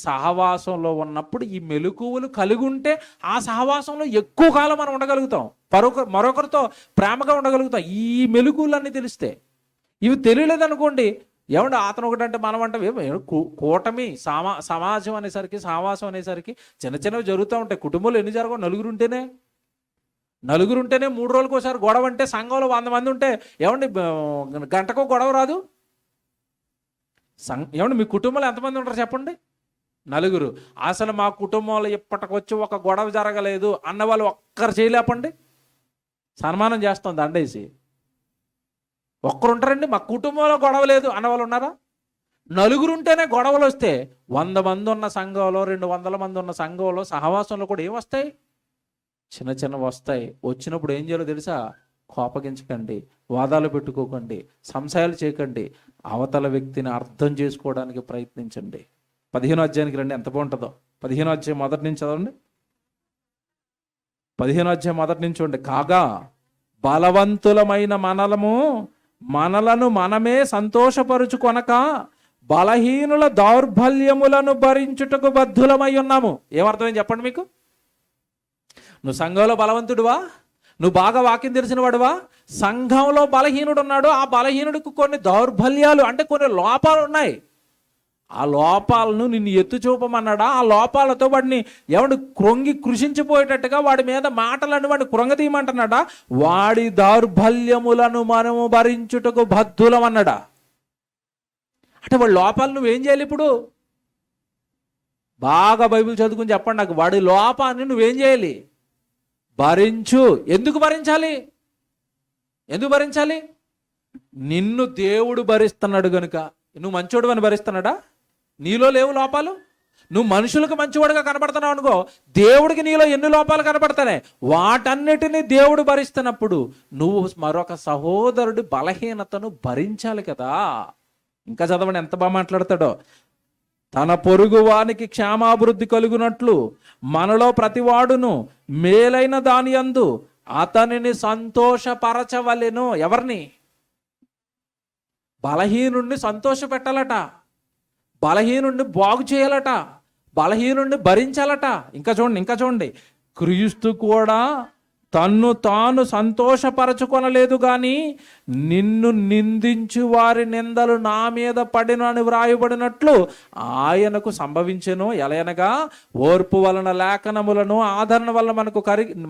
సహవాసంలో ఉన్నప్పుడు ఈ మెలకువలు కలిగి ఉంటే ఆ సహవాసంలో ఎక్కువ కాలం మనం ఉండగలుగుతాం, మరొకరితో ప్రేమగా ఉండగలుగుతాం. ఈ మెలకువలన్నీ తెలిస్తే. ఇవి తెలియలేదనుకోండి, ఏమంటే అతను ఒకటంటే మనం అంటే కూటమి సమాజం అనేసరికి, సహవాసం అనేసరికి చిన్న చిన్నవి జరుగుతూ ఉంటాయి. కుటుంబంలో ఎన్ని జరగవు? నలుగురు ఉంటేనే 3 రోజులకు ఒకసారి గొడవ. అంటే సంఘంలో 100 మంది ఉంటే ఏమండి గంటకో గొడవ రాదు? ఏమండి మీ కుటుంబంలో ఎంతమంది ఉంటారు చెప్పండి? 4. అసలు మా కుటుంబంలో ఇప్పటికొచ్చి ఒక గొడవ జరగలేదు అన్న వాళ్ళు ఒక్కరు చేయలేపండి, సన్మానం చేస్తాం దండేసి. ఒక్కరు ఉంటారండి మా కుటుంబంలో గొడవ లేదు అన్నవాళ్ళు ఉన్నారా? 4 ఉంటేనే గొడవలు వస్తే 100 మంది ఉన్న సంఘంలో, 200 మంది ఉన్న సంఘంలో, సహవాసంలో కూడా ఏమొస్తాయి? చిన్న చిన్న వస్తాయి. వచ్చినప్పుడు ఏం చేయాలో తెలుసా? కోపగించకండి, వాదాలు పెట్టుకోకండి, సంశయాలు చేయకండి. అవతల వ్యక్తిని అర్థం చేసుకోవడానికి ప్రయత్నించండి. 15వ అధ్యాయానికి రండి, ఎంత బాగుంటుందో. 15వ అధ్యాయం మొదటి నుంచి చదవండి. 15వ అధ్యాయం మొదటి నుంచి చూడండి. కాగా బలవంతులమైన మనలను మనమే సంతోషపరుచుకొనక బలహీనుల దౌర్బల్యములను భరించుటకు బద్ధులమై ఉన్నాము. ఏమర్థమైంది చెప్పండి మీకు? నువ్వు సంఘంలో బలవంతుడువా? నువ్వు బాగా వాక్యం తెలిసిన వాడువా? సంఘంలో బలహీనుడు ఉన్నాడు. ఆ బలహీనుడికి కొన్ని దౌర్బల్యాలు అంటే కొన్ని లోపాలు ఉన్నాయి. ఆ లోపాలను నిన్ను ఎత్తు చూపమన్నాడా? ఆ లోపాలతో వాడిని ఎవడు కృంగి కృషించిపోయేటట్టుగా వాడి మీద మాటలను వాడిని కృంగతీయమంటున్నాడా? వాడి దౌర్బల్యములను మనము భరించుటకు బద్ధులం అన్నాడా? అంటే వాడి లోపాలు నువ్వేం చేయాలి? ఇప్పుడు బాగా బైబిల్ చదువుకుని చెప్పండి నాకు. వాడి లోపాన్ని నువ్వేం చేయాలి? భరించు. ఎందుకు భరించాలి? ఎందుకు భరించాలి? నిన్ను దేవుడు భరిస్తున్నాడు గనుక. నువ్వు మంచోడు అని భరిస్తున్నాడా? నీలో లేవు లోపాలు? నువ్వు మనుషులకు మంచివాడుగా కనబడుతున్నావు అనుకో, దేవుడికి నీలో ఎన్ని లోపాలు కనబడతాయి? వాటన్నిటినీ దేవుడు భరిస్తున్నప్పుడు నువ్వు మరొక సహోదరుడి బలహీనతను భరించాలి కదా. ఇంకా చదవండి, ఎంత బాగా మాట్లాడతాడో. తన పొరుగు వానికి క్షేమాభివృద్ధి కలుగునట్లు మనలో ప్రతివాడును మేలైన దాని యందు అతనిని సంతోషపరచవలెను. ఎవరిని? బలహీనుణ్ణి సంతోష పెట్టాలట, బలహీనుణ్ణి బాగు చేయాలట, బలహీనుణ్ణి భరించాలట. ఇంకా చూడండి, క్రీస్తు కూడా తన్ను తాను సంతోషపరచుకొనలేదు కానీ నిన్ను నిందించు వారి నిందలు నా మీద పడిన అని వ్రాయబడినట్లు ఆయనకు సంభవించెను. ఎలయనగా ఓర్పు వలన లేఖనములను ఆదరణ వలన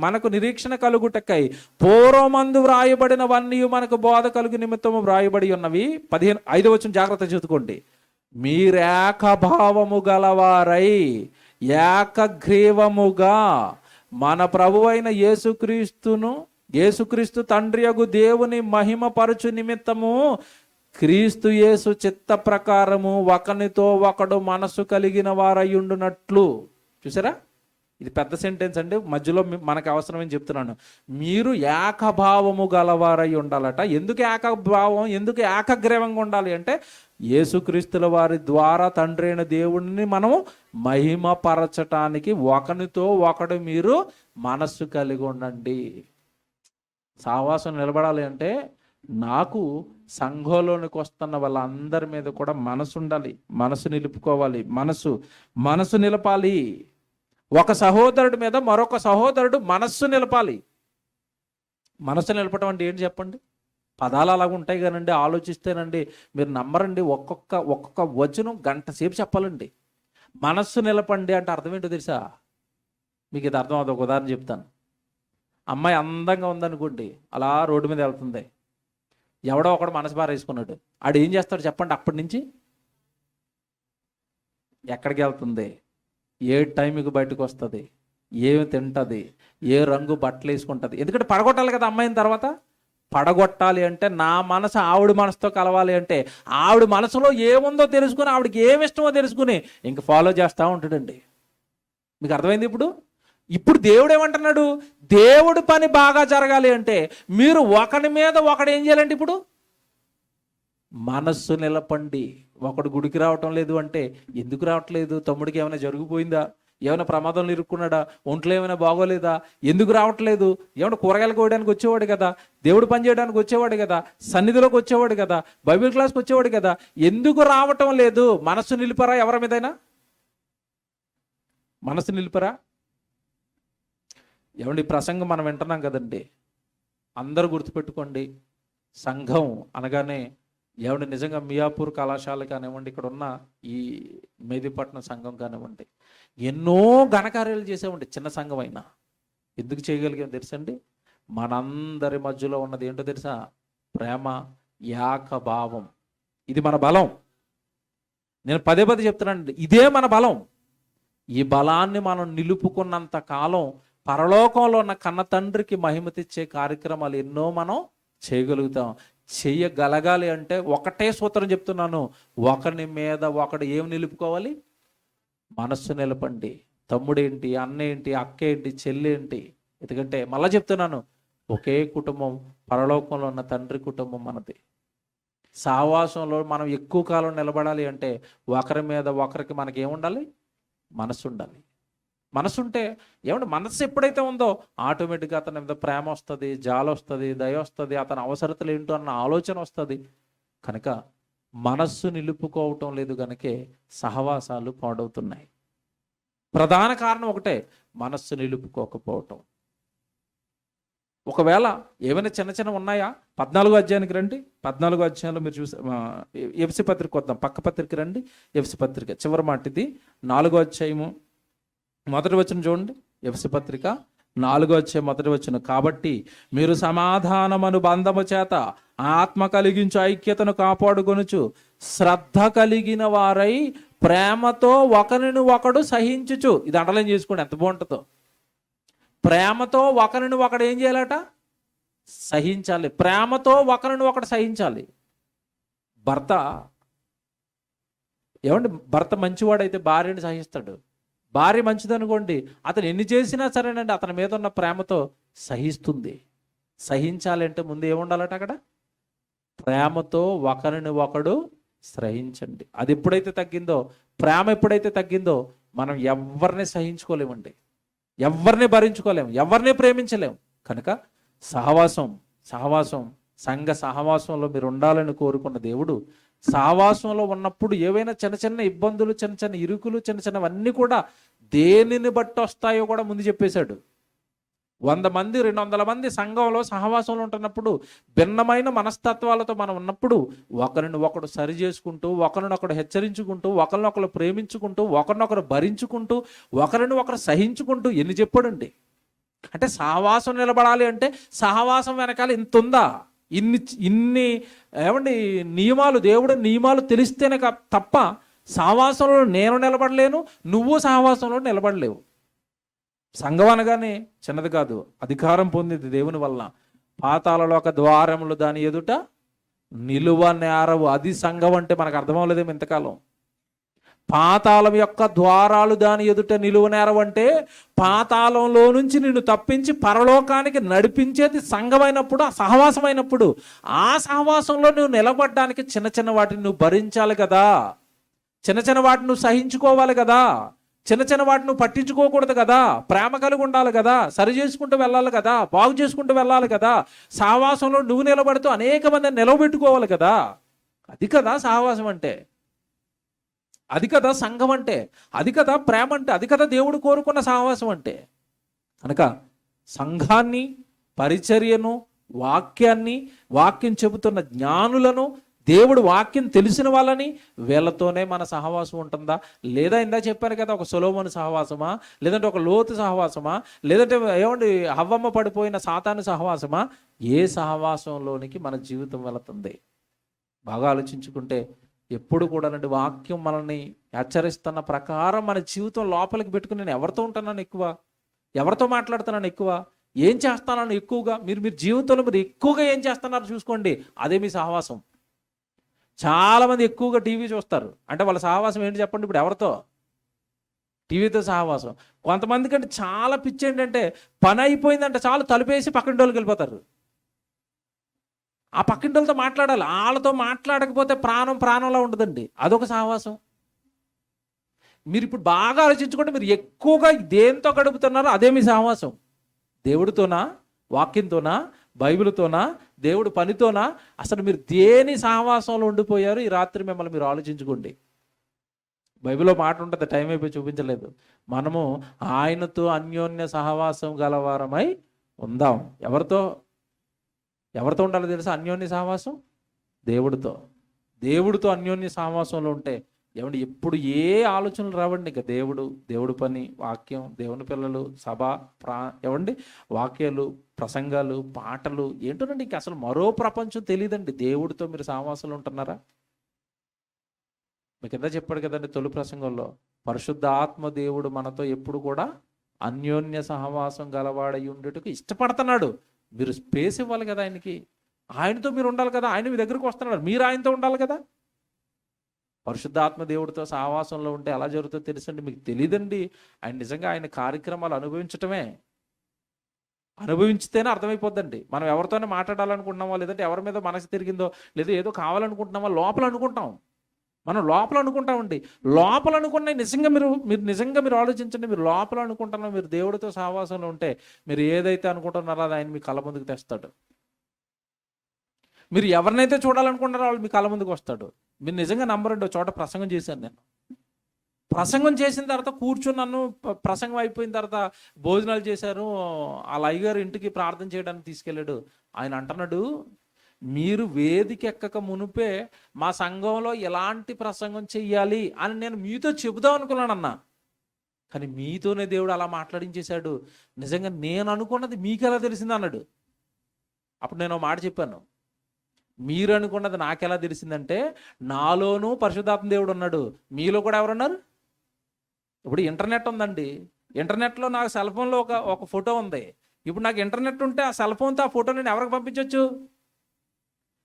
మనకు నిరీక్షణ కలుగుటకై పూర్వమందు వ్రాయబడినవన్నీ మనకు బోధ కలుగు నిమిత్తము వ్రాయబడి ఉన్నవి. 5వ వచనం జాగ్రత్త చూసుకోండి. మీరేకభావము గలవారై ఏకగ్రీవముగా మన ప్రభువైన యేసుక్రీస్తు తండ్రియగు దేవుని మహిమపరచు నిమిత్తము క్రీస్తు యేసు చిత్త ప్రకారము ఒకనితో ఒకడు మనసు కలిగిన వారయ్యుండునట్లు. చూసారా, ఇది పెద్ద సెంటెన్స్ అండి, మధ్యలో మనకు అవసరమని చెప్తున్నాను. మీరు ఏకభావము గలవారై ఉండాలట. ఎందుకు ఏకభావం, ఎందుకు ఏకగ్రీవంగా ఉండాలి అంటే యేసుక్రీస్తుల వారి ద్వారా తండ్రి అయిన దేవుడిని మనము మహిమపరచటానికి ఒకనితో ఒకడు మీరు మనస్సు కలిగి ఉండండి. సావాసం నిలబడాలి అంటే నాకు సంఘంలోనికి వస్తున్న వాళ్ళందరి మీద కూడా మనసు ఉండాలి, మనసు నిలుపుకోవాలి, మనసు నిలపాలి. ఒక సహోదరుడి మీద మరొక సహోదరుడు మనస్సు నిలపాలి. మనస్సు నిలపడం అంటే ఏంటి చెప్పండి? పదాలు అలాగ ఉంటాయి కానండి, ఆలోచిస్తేనండి మీరు నమ్మరండి. ఒక్కొక్క వచనం గంట సేపు చెప్పాలండి. మనస్సు నిలపండి అంటే అర్థం ఏంటో తెలుసా? మీకు ఇది అర్థం అవుతుంది. ఒక ఉదాహరణ చెప్తాను. అమ్మాయి అందంగా ఉందనుకోండి, అలా రోడ్డు మీద వెళ్తుంది. ఎవడో ఒకడు మనసు బారేసుకున్నాడు. ఆడు ఏం చేస్తాడు చెప్పండి? అప్పటి నుంచి ఎక్కడికి వెళ్తుంది, ఏ టైంకి బయటకు వస్తుంది, ఏమి తింటుంది, ఏ రంగు బట్టలు వేసుకుంటుంది. ఎందుకంటే పడగొట్టాలి కదా అమ్మాయిని. తర్వాత పడగొట్టాలి అంటే నా మనసు ఆవిడ మనసుతో కలవాలి అంటే ఆవిడ మనసులో ఏముందో తెలుసుకుని, ఆవిడకి ఏమి ఇష్టమో తెలుసుకుని ఇంక ఫాలో చేస్తూ ఉంటాడండి. మీకు అర్థమైంది? ఇప్పుడు దేవుడు ఏమంటున్నాడు? దేవుడి పని బాగా జరగాలి అంటే మీరు ఒకడి మీద ఒకడు ఏం చేయాలంటే ఇప్పుడు మనస్సు నిలపండి. ఒకడు గుడికి రావటం లేదు అంటే ఎందుకు రావట్లేదు? తమ్ముడికి ఏమైనా జరిగిపోయిందా? ఏమైనా ప్రమాదంలో ఇరుక్కున్నాడా? ఒంట్లో ఏమైనా బాగోలేదా? ఎందుకు రావట్లేదు? ఏమైనా కూరగాయలు కోయడానికి వచ్చేవాడు కదా, దేవుడు పని చేయడానికి వచ్చేవాడు కదా, సన్నిధిలోకి వచ్చేవాడు కదా, బైబిల్ క్లాస్కి వచ్చేవాడు కదా, ఎందుకు రావటం లేదు? మనస్సు నిలిపరా? ఎవరి మీదైనా మనస్సు నిలిపరా? ఏమండి, ప్రసంగం మనం వింటున్నాం కదండి. అందరూ గుర్తుపెట్టుకోండి, సంఘం అనగానే ఏమండి నిజంగా మియాపూర్ కళాశాల కానివ్వండి, ఇక్కడ ఉన్న ఈ మేదిపట్నం సంఘం కానివ్వండి, ఎన్నో ఘనకార్యాలు చేసామండి. చిన్న సంఘం అయినా ఎందుకు చేయగలిగాం తెలుసండి? మనందరి మధ్యలో ఉన్నది ఏంటో తెలుసా? ప్రేమ, ఏకభావం. ఇది మన బలం. నేను పదే చెప్తున్నానండి, ఇదే మన బలం. ఈ బలాన్ని మనం నిలుపుకున్నంత కాలం పరలోకంలో ఉన్న కన్న తండ్రికి మహిమ తెచ్చే కార్యక్రమాలు ఎన్నో మనం చేయగలుగుతాం. చెయ్యగలగాలి అంటే ఒకటే సూత్రం చెప్తున్నాను, ఒకరి మీద ఒకడు ఏం నిలుపుకోవాలి? మనస్సు నిలపండి. తమ్ముడేంటి, అన్న ఏంటి, అక్క ఏంటి, చెల్లి ఏంటి, ఎందుకంటే మళ్ళా చెప్తున్నాను, ఒకే కుటుంబం, పరలోకంలో ఉన్న తండ్రి కుటుంబం మనది. సహవాసంలో మనం ఎక్కువ కాలం నిలబడాలి అంటే ఒకరి మీద ఒకరికి మనకి ఏముండాలి? మనసు ఉండాలి. మనసు ఉంటే ఏమంటే మనసు ఎప్పుడైతే ఉందో ఆటోమేటిక్గా అతని మీద ప్రేమ వస్తుంది, జాలి వస్తుంది, దయ వస్తుంది, అతని అవసరతలు ఏంటో అన్న ఆలోచన వస్తుంది. కనుక మనస్సు నిలుపుకోవటం లేదు కనుకే సహవాసాలు పాడవుతున్నాయి. ప్రధాన కారణం ఒకటే, మనస్సు నిలుపుకోకపోవటం. ఒకవేళ ఏమైనా చిన్న చిన్న ఉన్నాయా? 14వ అధ్యాయానికి రండి. 14వ అధ్యాయంలో మీరు చూసే ఎఫ్సి పత్రిక వద్దాం, పక్క పత్రిక రండి. ఎఫ్సి పత్రిక చివరి మాట ఇది, 4వ అధ్యాయము మొదటి వచనం చూడండి. ఎఫ్సి పత్రిక 4వ అధ్యాయం మొదటి వచనం. కాబట్టి మీరు సమాధానమను బంధము చేత ఆత్మ కలిగించు ఐక్యతను కాపాడుకొనుచు శ్రద్ధ కలిగిన వారై ప్రేమతో ఒకరిని ఒకడు సహించుచు. ఇది అండర్లైన్ చేసుకోండి, ఎంత బాగుంటుందో. ప్రేమతో ఒకరిని ఒకడు ఏం చేయాలట? సహించాలి. ప్రేమతో ఒకరిని ఒకడు సహించాలి. భర్త భర్త మంచివాడైతే భార్యని సహిస్తాడు. భార్య మంచిదనుకోండి, అతను ఎన్ని చేసినా సరేనండి, అతని మీద ఉన్న ప్రేమతో సహిస్తుంది. సహించాలంటే ముందు ఏముండాలట? అక్కడ ప్రేమతో ఒకరిని ఒకడు సహించండి. అది ఎప్పుడైతే తగ్గిందో, ప్రేమ ఎప్పుడైతే తగ్గిందో, మనం ఎవరిని సహించుకోలేమండి, ఎవరిని భరించుకోలేము, ఎవరిని ప్రేమించలేము. కనుక సహవాసం సంఘ సహవాసంలో మీరు ఉండాలని కోరుకున్న దేవుడు సహవాసంలో ఉన్నప్పుడు ఏవైనా చిన్న చిన్న ఇబ్బందులు, చిన్న చిన్న ఇరుకులు, చిన్న చిన్నవన్నీ కూడా దేనిని బట్టి వస్తాయో కూడా ముందు చెప్పేశాడు. 100 మంది 200 మంది సంఘంలో సహవాసంలో ఉంటున్నప్పుడు భిన్నమైన మనస్తత్వాలతో మనం ఉన్నప్పుడు ఒకరిని ఒకడు సరి చేసుకుంటూ, ఒకరినొకడు హెచ్చరించుకుంటూ, ఒకరినొకరు ప్రేమించుకుంటూ, ఒకరినొకరు భరించుకుంటూ, ఒకరిని ఒకరు సహించుకుంటూ ఎన్ని చెప్పాడండి. అంటే సహవాసం నిలబడాలి అంటే సహవాసం వెనకాల ఇంత ఉందా? ఇన్ని నియమాలు, దేవుడి నియమాలు తెలిస్తేనే తప్ప సహవాసంలో నేను నిలబడలేను, నువ్వు సహవాసంలో నిలబడలేవు. సంఘం అనగానే చిన్నది కాదు, అధికారం పొందింది దేవుని వలన. పాతాళలోక ద్వారములు దాని ఎదుట నిలువ నేరవు. అది సంఘం అంటే మనకు అర్థమవలేదేమో ఇంతకాలం. పాతాళం యొక్క ద్వారాలు దాని ఎదుట నిలువ నేరవు అంటే పాతాళంలో నుంచి నిన్ను తప్పించి పరలోకానికి నడిపించేది సంఘమైనప్పుడు, ఆ సహవాసమైనప్పుడు, ఆ సహవాసంలో నువ్వు నిలబడడానికి చిన్న చిన్న వాటిని నువ్వు భరించాలి కదా, చిన్న చిన్న వాటిని నువ్వు సహించుకోవాలి కదా, చిన్న చిన్న వాటిని నువ్వు పట్టించుకోకూడదు కదా, ప్రేమ కలిగి ఉండాలి కదా, సరి చేసుకుంటూ వెళ్ళాలి కదా, బాగు చేసుకుంటూ వెళ్ళాలి కదా, సహవాసంలో నువ్వు నిలబడుతూ అనేక మందిని నిలబెట్టుకోవాలి కదా. అది కదా సహవాసం అంటే, అది కదా సంఘం అంటే, అది కదా ప్రేమ అంటే, అది కదా దేవుడు కోరుకున్న సహవాసం అంటే. కనుక సంఘాన్ని, పరిచర్యను, వాక్యం చెబుతున్న జ్ఞానులను, దేవుడు వాక్యం తెలిసిన వాళ్ళని, వీళ్ళతోనే మన సహవాసం ఉంటుందా? లేదా ఇందా చెప్పాను కదా, ఒక సొలొమోను సహవాసమా, లేదంటే ఒక లోతు సహవాసమా, లేదంటే హవ్వమ్మ పడిపోయిన సాతాను సహవాసమా? ఏ సహవాసంలోనికి మన జీవితం వెళుతుంది? బాగా ఆలోచించుకుంటే ఎప్పుడు కూడా వాక్యం మనల్ని హెచ్చరిస్తున్న ప్రకారం మన జీవితం లోపలికి పెట్టుకుని నేను ఎవరితో ఉంటున్నాను ఎక్కువ, ఎవరితో మాట్లాడుతున్నాను ఎక్కువ, ఏం చేస్తున్నాను ఎక్కువగా, మీరు జీవితంలో మీరు ఎక్కువగా ఏం చేస్తున్నారో చూసుకోండి, అదే మీ సహవాసం. చాలామంది ఎక్కువగా టీవీ చూస్తారు అంటే వాళ్ళ సహవాసం ఏంటి చెప్పండి? ఇప్పుడు ఎవరితో? టీవీతో సహవాసం. కొంతమంది కంటే చాలా పిచ్చి ఏంటంటే పని అయిపోయిందంటే చాలు తలుపేసి పక్కింటోళ్ళకి వెళ్ళిపోతారు. ఆ పక్కింటోళ్ళతో మాట్లాడాలి, వాళ్ళతో మాట్లాడకపోతే ప్రాణంలా ఉండదండి. అదొక సహవాసం. మీరు ఇప్పుడు బాగా ఆలోచించుకుంటే మీరు ఎక్కువగా దేంతో గడుపుతున్నారో అదే మీ సహవాసం. దేవుడితోనా, వాక్యంతోనా, బైబిల్తోనా, దేవుడు పనితోనా? అసలు మీరు దేని సహవాసంలో ఉండిపోయారు ఈ రాత్రి? మిమ్మల్ని మీరు ఆలోచించుకోండి. బైబిల్లో మాట ఉంటుంది, టైం అయిపోయి చూపించలేదు. మనము ఆయనతో అన్యోన్య సహవాసం గలవారమై ఉందాం. ఎవరితో ఉండాలో తెలుసా? అన్యోన్య సహవాసం దేవుడితో అన్యోన్య సహవాసంలో ఉంటే ఎప్పుడు ఏ ఆలోచనలు రావండి. ఇక దేవుడు పని, వాక్యం, దేవుని పిల్లలు, సభ, వాక్యాలు, ప్రసంగాలు, పాటలు ఏంటోనండి, ఇంక అసలు మరో ప్రపంచం తెలియదండి. దేవుడితో మీరు సహవాసంలో ఉంటున్నారా? మీకు ఎంత చెప్పాడు కదండి తొలి ప్రసంగంలో, పరిశుద్ధ ఆత్మ దేవుడు మనతో ఎప్పుడు కూడా అన్యోన్య సహవాసం గలవాడై ఉండేటకు ఇష్టపడుతున్నాడు. మీరు స్పేస్ ఇవ్వాలి కదా ఆయనకి. ఆయనతో మీరు ఉండాలి కదా, ఆయన మీ దగ్గరకు వస్తున్నాడు, మీరు ఆయనతో ఉండాలి కదా. పరిశుద్ధాత్మ దేవుడితో సహవాసంలో ఉంటే ఎలా జరుగుతుందో తెలుసండి? మీకు తెలియదండి. ఆయన నిజంగా ఆయన కార్యక్రమాలు అనుభవించటమే. అనుభవించితేనే అర్థమైపోద్దండి. మనం ఎవరితోనే మాట్లాడాలనుకుంటున్నామో, లేదంటే ఎవరి మీద మనసు తిరిగిందో, లేదా ఏదో కావాలనుకుంటున్నామో లోపల అనుకుంటాం. మనం లోపల అనుకుంటామండి. లోపల అనుకున్నవి నిజంగా మీరు ఆలోచించండి. మీరు లోపల అనుకుంటున్నా, మీరు దేవుడితో సహవాసంలో ఉంటే మీరు ఏదైతే అనుకుంటున్నారో అది ఆయన మీ కళ్ళ ముందుకు తెస్తాడు. మీరు ఎవరినైతే చూడాలనుకుంటారో వాళ్ళు మీ కళ్ళ ముందుకు వస్తాడు. మీరు నిజంగా నమ్మరండి. ఒక చోట ప్రసంగం చేశాను నేను. ప్రసంగం చేసిన తర్వాత కూర్చున్నాను. ప్రసంగం అయిపోయిన తర్వాత భోజనాలు చేశారు. ఆ అయ్యగారు ఇంటికి ప్రార్థన చేయడానికి తీసుకెళ్ళాడు. ఆయన అంటున్నాడు, మీరు వేదిక ఎక్కక మునిపే మా సంఘంలో ఎలాంటి ప్రసంగం చెయ్యాలి అని నేను మీతో చెబుదాం అనుకున్నానన్నా, కానీ మీతోనే దేవుడు అలా మాట్లాడించేశాడు. నిజంగా నేను అనుకున్నది మీకు ఎలా తెలిసింది అన్నాడు. అప్పుడు నేను మాట చెప్పాను, మీరు అనుకున్నది నాకెలా తెలిసిందంటే, నాలోనూ పరిశుద్ధాత్మ దేవుడు ఉన్నాడు, మీలో కూడా ఎవరున్నారు? ఇప్పుడు ఇంటర్నెట్ ఉందండి. ఇంటర్నెట్లో నాకు సెల్ ఫోన్లో ఒక ఫోటో ఉంది. ఇప్పుడు నాకు ఇంటర్నెట్ ఉంటే ఆ సెల్ ఫోన్తో ఆ ఫోటో నేను ఎవరికి పంపించవచ్చు?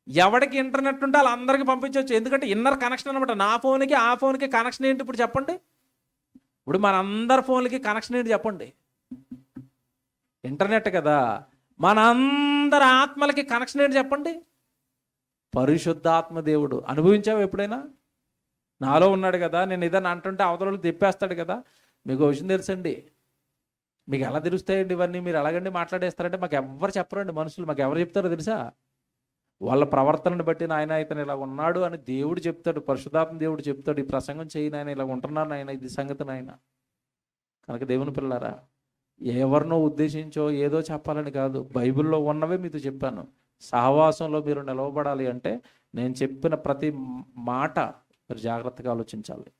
ఎవరికి ఇంటర్నెట్ ఉంటే వాళ్ళందరికీ పంపించవచ్చు. ఎందుకంటే ఇన్నర్ కనెక్షన్ అనమాట. నా ఫోన్కి ఆ ఫోన్కి కనెక్షన్ ఏంటి ఇప్పుడు చెప్పండి? ఇప్పుడు మనందరి ఫోన్లకి కనెక్షన్ ఏంటి చెప్పండి? ఇంటర్నెట్ కదా. మనందరి ఆత్మలకి కనెక్షన్ ఏంటి చెప్పండి? పరిశుద్ధాత్మ దేవుడు. అనుభవించావు ఎప్పుడైనా? నాలో ఉన్నాడు కదా, నేను ఏదైనా అంటుంటే అవతల తెప్పేస్తాడు కదా. మీకు విషయం తెలుసండి, మీకు ఎలా తెలుస్తాయండి ఇవన్నీ? మీరు ఎలాగండి మాట్లాడేస్తారంటే మాకు ఎవరు చెప్పరండి మనుషులు. మాకు ఎవరు చెప్తారో తెలుసా? వాళ్ళ ప్రవర్తనను బట్టి నాయన ఇతను ఇలా ఉన్నాడు అని దేవుడు చెప్తాడు. పరిశుద్ధాత్మ దేవుడు చెప్తాడు, ఈ ప్రసంగం చేయి నాయన, ఇలా ఉంటున్నాను నాయన, ఇది సంగతి నాయన. కనుక దేవుని పిల్లారా, ఎవరినో ఉద్దేశించో ఏదో చెప్పాలని కాదు, బైబిల్లో ఉన్నవే మీతో చెప్పాను. సహవాసంలో మీరు నిలవబడాలి అంటే నేను చెప్పిన ప్రతి మాట మీరు జాగ్రత్తగా ఆలోచించాలి.